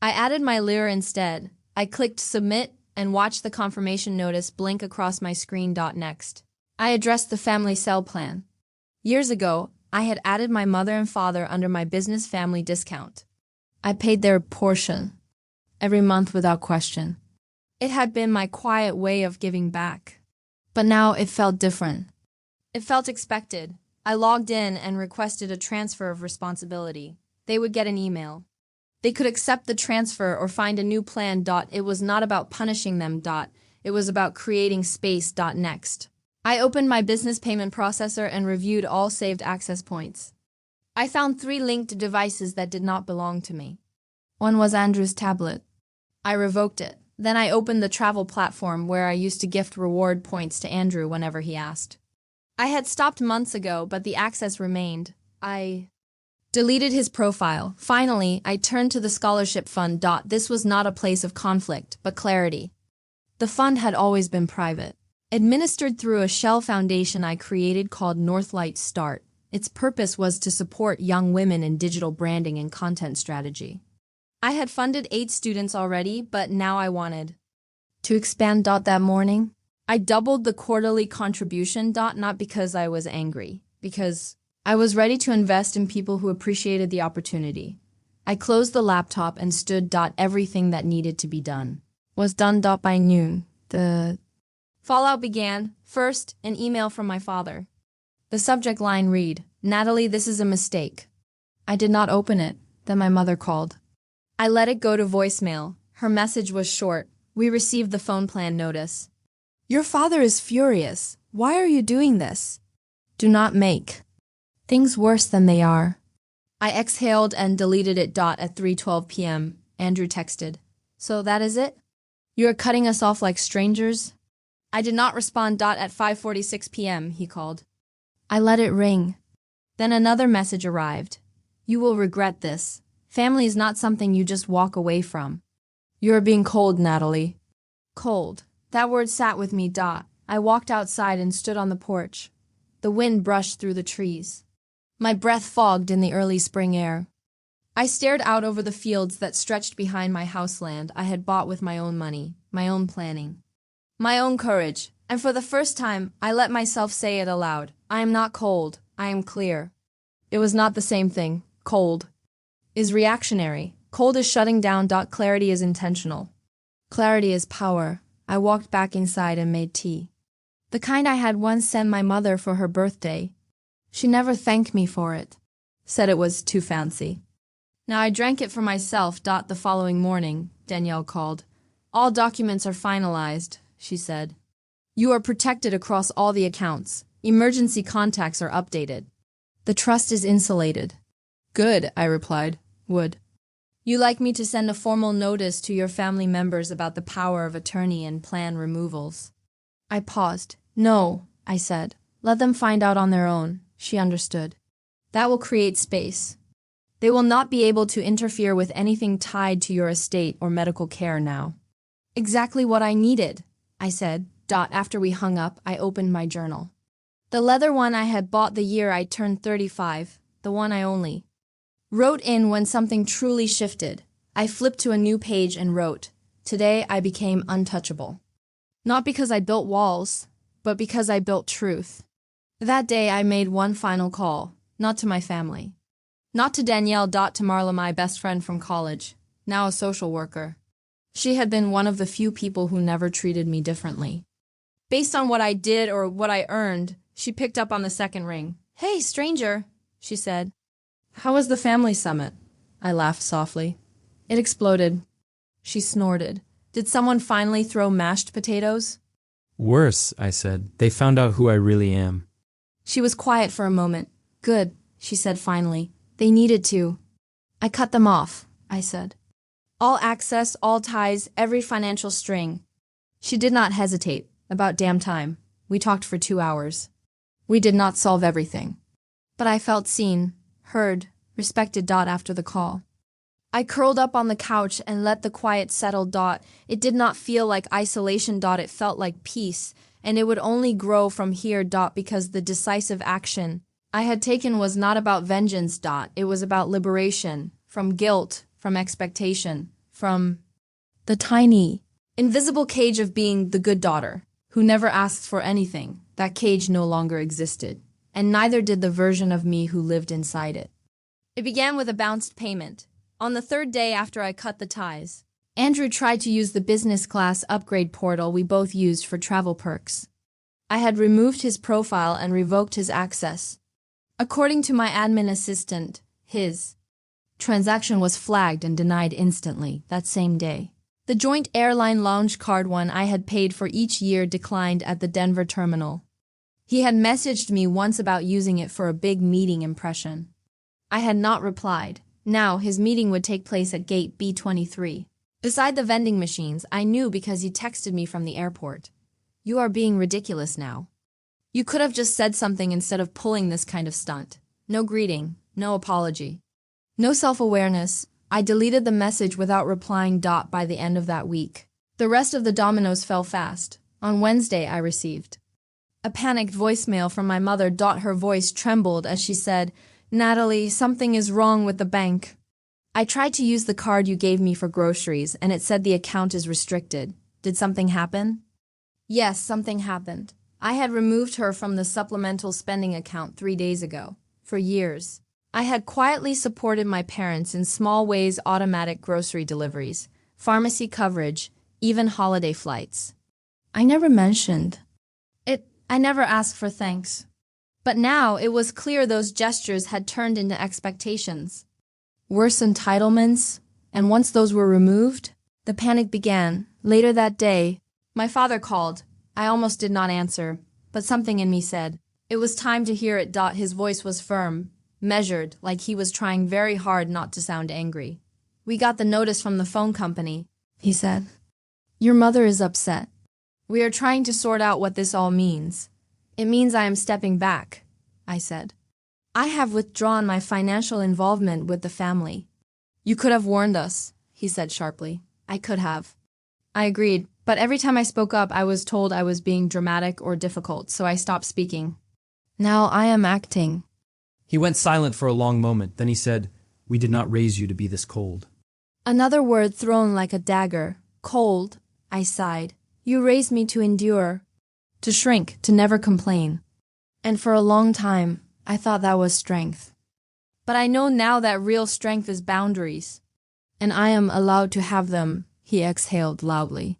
I added my lawyer instead. I clicked submit and watched the confirmation notice blink across my screen. Next, I addressed the family cell plan. Years ago, I had added my mother and father under my business family discount. I paid their portion every month without question. It had been my quiet way of giving back. But now it felt different. It felt expected. I logged in and requested a transfer of responsibility. They would get an email. They could accept the transfer or find a new plan. It was not about punishing them. It was about creating space. Next, I opened my business payment processor and reviewed all saved access points. I found 3 linked devices that did not belong to me. One was Andrew's tablet. I revoked it. Then I opened the travel platform where I used to gift reward points to Andrew whenever he asked. I had stopped months ago, but the access remained. I deleted his profile. Finally, I turned to the scholarship fund. This was not a place of conflict, but clarity. The fund had always been private, administered through a shell foundation I created called Northlight Start. Its purpose was to support young women in digital branding and content strategy. I had funded 8 students already, but now I wanted to expand. That morning, I doubled the quarterly contribution. Not because I was angry, because I was ready to invest in people who appreciated the opportunity. I closed the laptop and stood. Everything that needed to be done was done. By noon, the fallout began. First, an email from my father. The subject line read, "Natalie, this is a mistake." I did not open it. Then my mother called. I let it go to voicemail. Her message was short. "We received the phone plan notice. Your father is furious. Why are you doing this? Do not make things worse than they are." I exhaled and deleted it. At 3:12 p.m., Andrew texted, "So that is it? You are cutting us off like strangers?" I did not respond. At 5:46 p.m., he called. I let it ring. Then another message arrived. "You will regret this. Family is not something you just walk away from. You are being cold, Natalie." Cold. That word sat with me. I walked outside and stood on the porch. The wind brushed through the trees. My breath fogged in the early spring air. I stared out over the fields that stretched behind my houseland I had bought with my own money, my own planning, my own courage, and for the first time, I let myself say it aloud. I am not cold. I am clear. It was not the same thing. Cold is reactionary. Cold is shutting down. Clarity is intentional. Clarity is power. I walked back inside and made tea. The kind I had once sent my mother for her birthday. She never thanked me for it. Said it was too fancy. Now I drank it for myself. The following morning, Danielle called. "All documents are finalized," she said. "You are protected across all the accounts. Emergency contacts are updated. The trust is insulated." "Good," I replied. "Would you like me to send a formal notice to your family members about the power of attorney and plan removals?" I paused. "No," I said. "Let them find out on their own." She understood. "That will create space. They will not be able to interfere with anything tied to your estate or medical care now." "Exactly what I needed," I said. After we hung up, I opened my journal. The leather one I had bought the year I turned 35, the one I only Wrote in when something truly shifted. I flipped to a new page and wrote, "Today I became untouchable." Not because I built walls, but because I built truth. That day I made one final call, not to my family. Not to Danielle. To Marla, my best friend from college, now a social worker. She had been one of the few people who never treated me differently. Based on what I did or what I earned, she picked up on the second ring. "Hey, stranger," she said. "How was the family summit?" I laughed softly. It exploded. She snorted. "Did someone finally throw mashed potatoes?" Worse, I said. They found out who I really am. She was quiet for a moment. "Good," she said finally. "They needed to." "I cut them off," I said. "All access, all ties, every financial string." She did not hesitate. About damn time. We talked for 2 hours. We did not solve everything. But I felt seen, heard, respected. After the call, I curled up on the couch and let the quiet settle. It did not feel like isolation. It felt like peace, and it would only grow from here. Because the decisive action I had taken was not about vengeance. It was about liberation, from guilt, from expectation, from the tiny, invisible cage of being the good daughter, who never asked for anything. That cage no longer existed, and neither did the version of me who lived inside it. It began with a bounced payment. On the third day after I cut the ties, Andrew tried to use the business class upgrade portal we both used for travel perks. I had removed his profile and revoked his access. According to my admin assistant, his transaction was flagged and denied instantly that same day. The joint airline lounge card one I had paid for each year declined at the Denver terminal. He had messaged me once about using it for a big meeting impression. I had not replied. Now his meeting would take place at gate B23. Beside the vending machines, I knew because he texted me from the airport. "You are being ridiculous now. You could have just said something instead of pulling this kind of stunt." No greeting, no apology, no self-awareness. I deleted the message without replying. By the end of that week, the rest of the dominoes fell fast. On Wednesday, I received a panicked voicemail from my mother. Her voice trembled as she said, "Natalie, something is wrong with the bank. I tried to use the card you gave me for groceries, and it said the account is restricted. Did something happen?" Yes, something happened. I had removed her from the supplemental spending account 3 days ago. For years, I had quietly supported my parents in small ways: automatic grocery deliveries, pharmacy coverage, even holiday flights. I never mentioned it. I never asked for thanks. But now it was clear those gestures had turned into expectations. Worse, entitlements. And once those were removed, the panic began. Later that day, my father called. I almost did not answer, but something in me said it was time to hear it. His voice was firm, measured, like he was trying very hard not to sound angry. "We got the notice from the phone company," he said. "Your mother is upset. We are trying to sort out what this all means." "It means I am stepping back," I said. "I have withdrawn my financial involvement with the family." "You could have warned us," he said sharply. "I could have." I agreed, but every time I spoke up, I was told I was being dramatic or difficult, so I stopped speaking. Now I am acting. He went silent for a long moment, then he said, "We did not raise you to be this cold." Another word thrown like a dagger. Cold, I sighed. You raised me to endure, to shrink, to never complain. And for a long time, I thought that was strength. But I know now that real strength is boundaries. And I am allowed to have them, he exhaled loudly.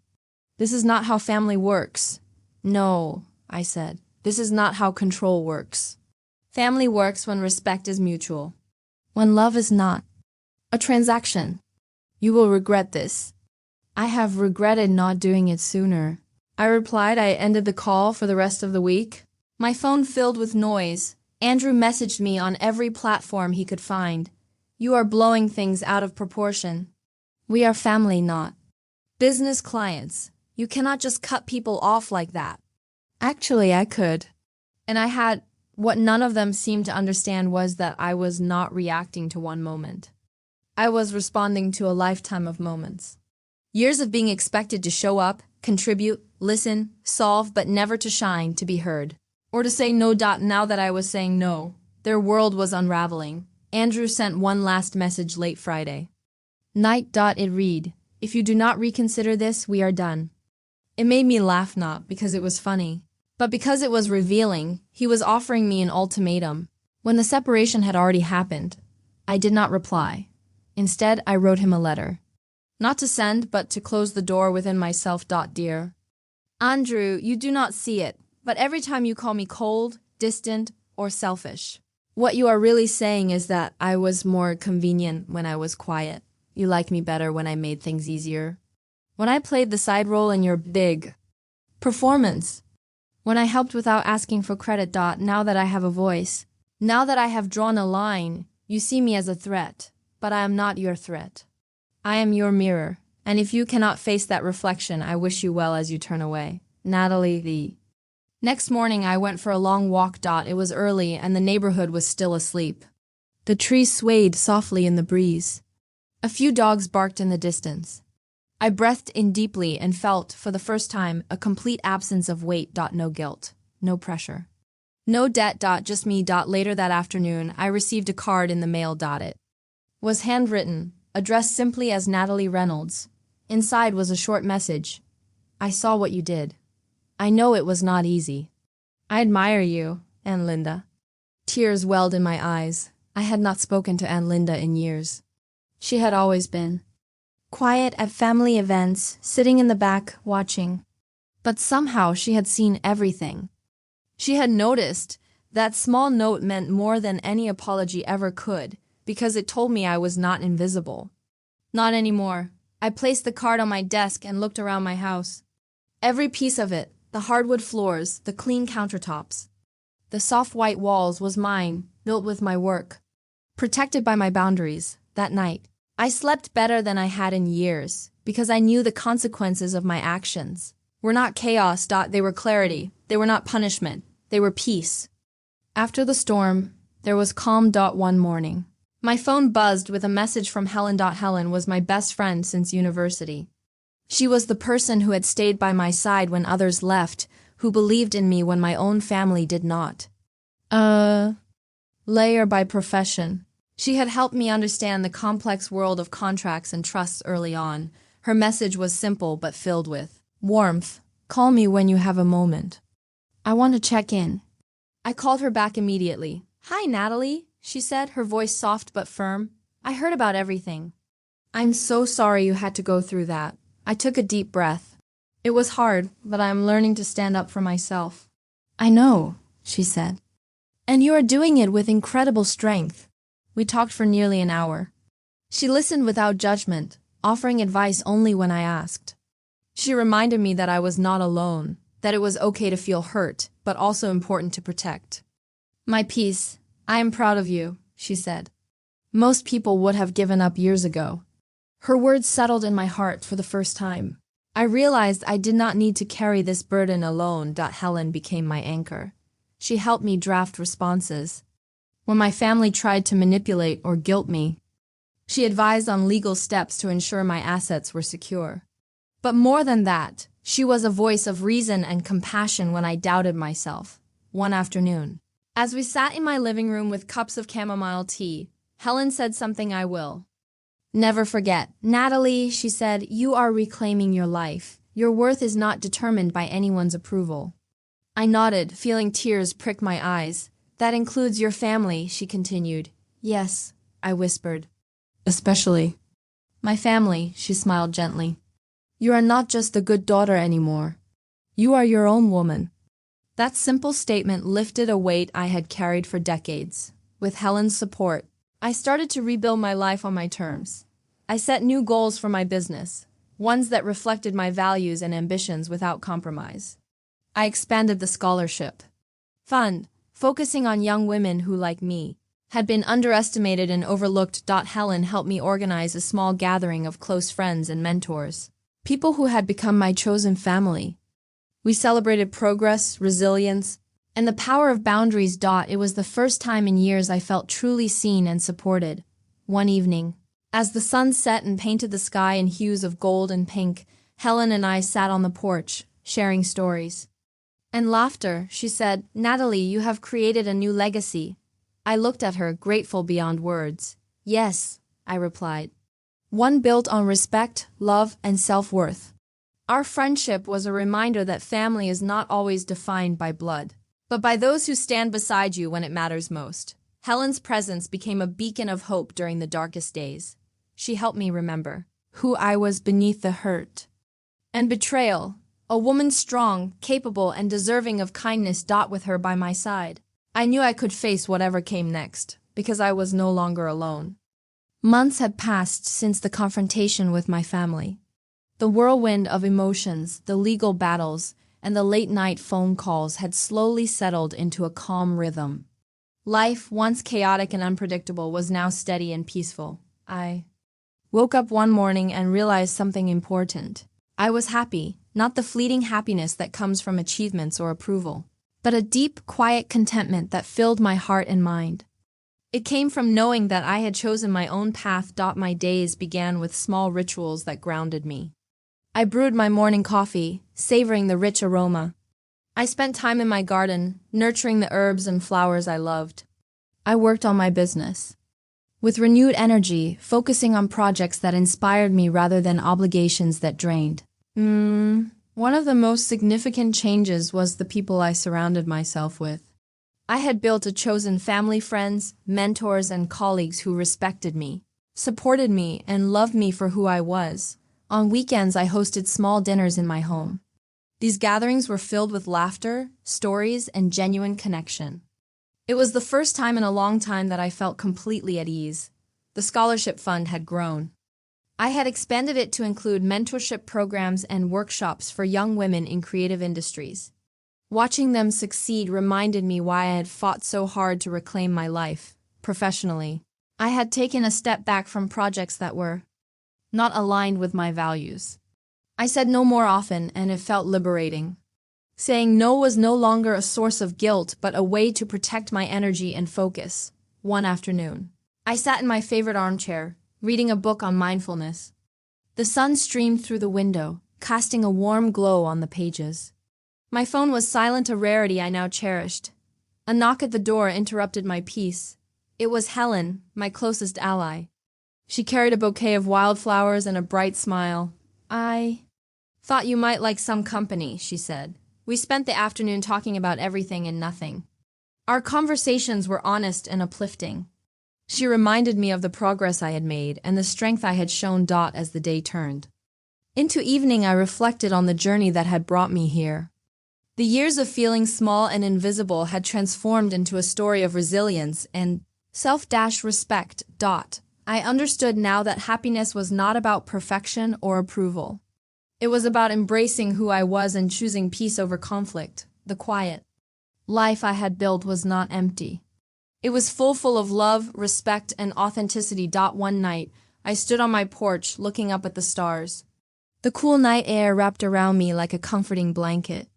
This is not how family works. No, I said. This is not how control works. Family works when respect is mutual. When love is not. A transaction. You will regret this. I have regretted not doing it sooner. I replied. I ended the call for the rest of the week. My phone filled with noise. Andrew messaged me on every platform he could find. You are blowing things out of proportion. We are family, not business clients. You cannot just cut people off like that. Actually, I could. And I had. What none of them seemed to understand was that I was not reacting to one moment. I was responding to a lifetime of moments. Years of being expected to show up, contribute, listen, solve, but never to shine, to be heard. Or to say no. Now that I was saying no, their world was unraveling. Andrew sent one last message late Friday. Night. It read, "If you do not reconsider this, we are done." It made me laugh, not because it was funny, but because it was revealing. He was offering me an ultimatum. When the separation had already happened, I did not reply. Instead, I wrote him a letter. Not to send, but to close the door within myself. Dear Andrew, you do not see it, but every time you call me cold, distant, or selfish, what you are really saying is that I was more convenient when I was quiet. You like me better when I made things easier. When I played the side role in your big performance. When I helped without asking for credit. Now that I have a voice, now that I have drawn a line, you see me as a threat, but I am not your threat. I am your mirror, and if you cannot face that reflection, I wish you well as you turn away. Natalie. The next morning, I went for a long walk. It was early, and the neighborhood was still asleep. The trees swayed softly in the breeze. A few dogs barked in the distance. I breathed in deeply and felt, for the first time, a complete absence of weight. No guilt, no pressure, no debt. Just me. Later that afternoon, I received a card in the mail. It was handwritten, addressed simply as Natalie Reynolds. Inside was a short message. I saw what you did. I know it was not easy. I admire you, Aunt Linda. Tears welled in my eyes. I had not spoken to Aunt Linda in years. She had always been quiet at family events, sitting in the back, watching. But somehow she had seen everything. She had noticed that small note meant more than any apology ever could, because it told me I was not invisible. Not anymore. I placed the card on my desk and looked around my house. Every piece of it, the hardwood floors, the clean countertops, the soft white walls, was mine, built with my work, protected by my boundaries. That night, I slept better than I had in years, because I knew the consequences of my actions were not chaos. They were clarity. They were not punishment. They were peace. After the storm, there was calm. One morning, my phone buzzed with a message from Helen. Helen was my best friend since university. She was the person who had stayed by my side when others left, who believed in me when my own family did not. Lawyer by profession. She had helped me understand the complex world of contracts and trusts early on. Her message was simple but filled with warmth. Call me when you have a moment. I want to check in. I called her back immediately. Hi, Natalie, she said, her voice soft but firm. I heard about everything. I'm so sorry you had to go through that. I took a deep breath. It was hard, but I am learning to stand up for myself. I know, she said. And you are doing it with incredible strength. We talked for nearly an hour. She listened without judgment, offering advice only when I asked. She reminded me that I was not alone, that it was okay to feel hurt, but also important to protect. My peace, I am proud of you, she said. Most people would have given up years ago. Her words settled in my heart for the first time. I realized I did not need to carry this burden alone. Helen became my anchor. She helped me draft responses when my family tried to manipulate or guilt me. She advised on legal steps to ensure my assets were secure. But more than that, she was a voice of reason and compassion when I doubted myself. One afternoon, as we sat in my living room with cups of chamomile tea, Helen said something I will never forget. Natalie, she said, you are reclaiming your life. Your worth is not determined by anyone's approval. I nodded, feeling tears prick my eyes. That includes your family, she continued. Yes, I whispered. Especially my family, she smiled gently. You are not just a good daughter anymore. You are your own woman. That simple statement lifted a weight I had carried for decades. With Helen's support, I started to rebuild my life on my terms. I set new goals for my business, ones that reflected my values and ambitions without compromise. I expanded the scholarship fund, focusing on young women who, like me, had been underestimated and overlooked. Helen helped me organize a small gathering of close friends and mentors, people who had become my chosen family. We celebrated progress, resilience, and the power of boundaries. It was the first time in years I felt truly seen and supported. One evening, as the sun set and painted the sky in hues of gold and pink, Helen and I sat on the porch, sharing stories and laughter. She said, Natalie, you have created a new legacy. I looked at her, grateful beyond words. Yes, I replied. One built on respect, love, and self-worth. Our friendship was a reminder that family is not always defined by blood, but by those who stand beside you when it matters most. Helen's presence became a beacon of hope during the darkest days. She helped me remember who I was beneath the hurt and betrayal. A woman strong, capable, and deserving of kindness with her by my side. I knew I could face whatever came next, because I was no longer alone. Months had passed since the confrontation with my family. The whirlwind of emotions, the legal battles, and the late-night phone calls had slowly settled into a calm rhythm. Life, once chaotic and unpredictable, was now steady and peaceful. I woke up one morning and realized something important. I was happy, not the fleeting happiness that comes from achievements or approval, but a deep, quiet contentment that filled my heart and mind. It came from knowing that I had chosen my own path. My days began with small rituals that grounded me. I brewed my morning coffee, savoring the rich aroma. I spent time in my garden, nurturing the herbs and flowers I loved. I worked on my business with renewed energy, focusing on projects that inspired me rather than obligations that drained. One of the most significant changes was the people I surrounded myself with. I had built a chosen family, friends, mentors, and colleagues who respected me, supported me, and loved me for who I was. On weekends, I hosted small dinners in my home. These gatherings were filled with laughter, stories, and genuine connection. It was the first time in a long time that I felt completely at ease. The scholarship fund had grown. I had expanded it to include mentorship programs and workshops for young women in creative industries. Watching them succeed reminded me why I had fought so hard to reclaim my life, professionally. I had taken a step back from projects that were not aligned with my values. I said no more often, and it felt liberating. Saying no was no longer a source of guilt, but a way to protect my energy and focus. One afternoon, I sat in my favorite armchair, reading a book on mindfulness. The sun streamed through the window, casting a warm glow on the pages. My phone was silent, a rarity I now cherished. A knock at the door interrupted my peace. It was Helen, my closest ally. She carried a bouquet of wildflowers and a bright smile. "I thought you might like some company," she said. We spent the afternoon talking about everything and nothing. Our conversations were honest and uplifting. She reminded me of the progress I had made and the strength I had shown. As the day turned into evening, I reflected on the journey that had brought me here. The years of feeling small and invisible had transformed into a story of resilience and self-respect. I understood now that happiness was not about perfection or approval. It was about embracing who I was and choosing peace over conflict. The quiet life I had built was not empty. It was full of love, respect, and authenticity. One night, I stood on my porch looking up at the stars. The cool night air wrapped around me like a comforting blanket.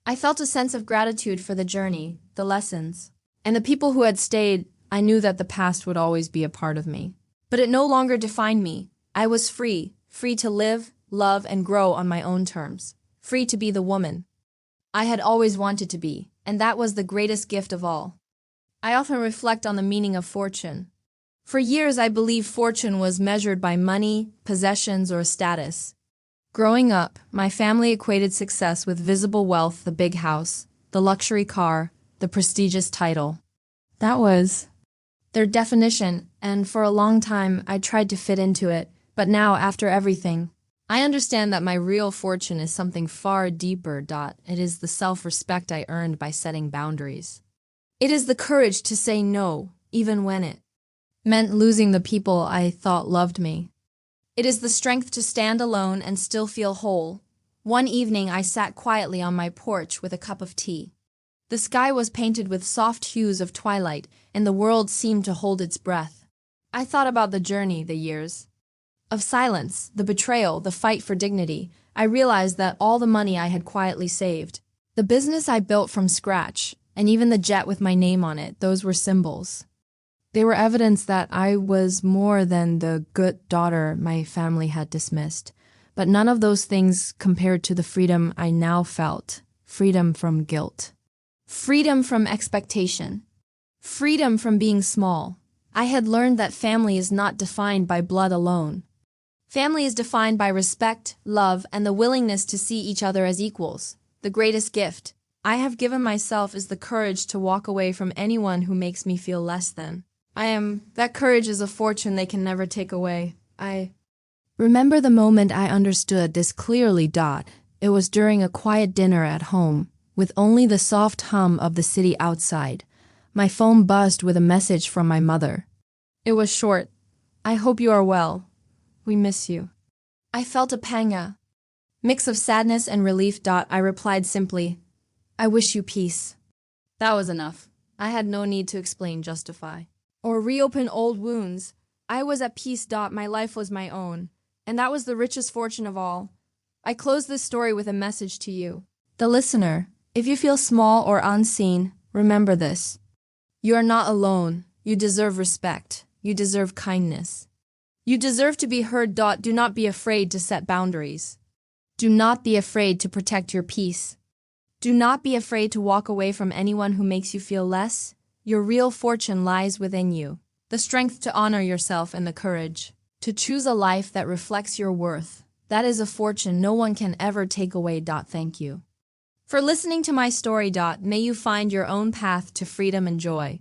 I felt a sense of gratitude for the journey, the lessons, and the people who had stayed. I knew that the past would always be a part of me, but it no longer defined me. I was free to live, love, and grow on my own terms. Free to be the woman I had always wanted to be, and that was the greatest gift of all. I often reflect on the meaning of fortune. For years, I believed fortune was measured by money, possessions, or status. Growing up, my family equated success with visible wealth, the big house, the luxury car, the prestigious title. That was their definition, and for a long time, I tried to fit into it. But now, after everything, I understand that my real fortune is something far deeper. It is the self-respect I earned by setting boundaries. It is the courage to say no, even when it meant losing the people I thought loved me. It is the strength to stand alone and still feel whole. One evening, I sat quietly on my porch with a cup of tea. The sky was painted with soft hues of twilight, and the world seemed to hold its breath. I thought about the journey, the years of silence, the betrayal, the fight for dignity. I realized that all the money I had quietly saved, the business I built from scratch, and even the jet with my name on it, those were symbols. They were evidence that I was more than the good daughter my family had dismissed. But none of those things compared to the freedom I now felt. Freedom from guilt. Freedom from expectation. Freedom from being small. I had learned that family is not defined by blood alone. Family is defined by respect, love, and the willingness to see each other as equals. The greatest gift I have given myself is the courage to walk away from anyone who makes me feel less than. That courage is a fortune they can never take away. I remember the moment I understood this clearly. It was during a quiet dinner at home, with only the soft hum of the city outside. My phone buzzed with a message from my mother. It was short. I hope you are well. We miss you. I felt a pang, mix of sadness and relief. I replied simply, I wish you peace. That was enough. I had no need to explain, justify, or reopen old wounds. I was at peace. My life was my own, and that was the richest fortune of all. I close this story with a message to you, the listener. If you feel small or unseen, remember this. You are not alone. You deserve respect. You deserve kindness. You deserve to be heard. Do not be afraid to set boundaries. Do not be afraid to protect your peace. Do not be afraid to walk away from anyone who makes you feel less. Your real fortune lies within you. The strength to honor yourself and the courage to choose a life that reflects your worth. That is a fortune no one can ever take away. Thank you for listening to my story. May you find your own path to freedom and joy.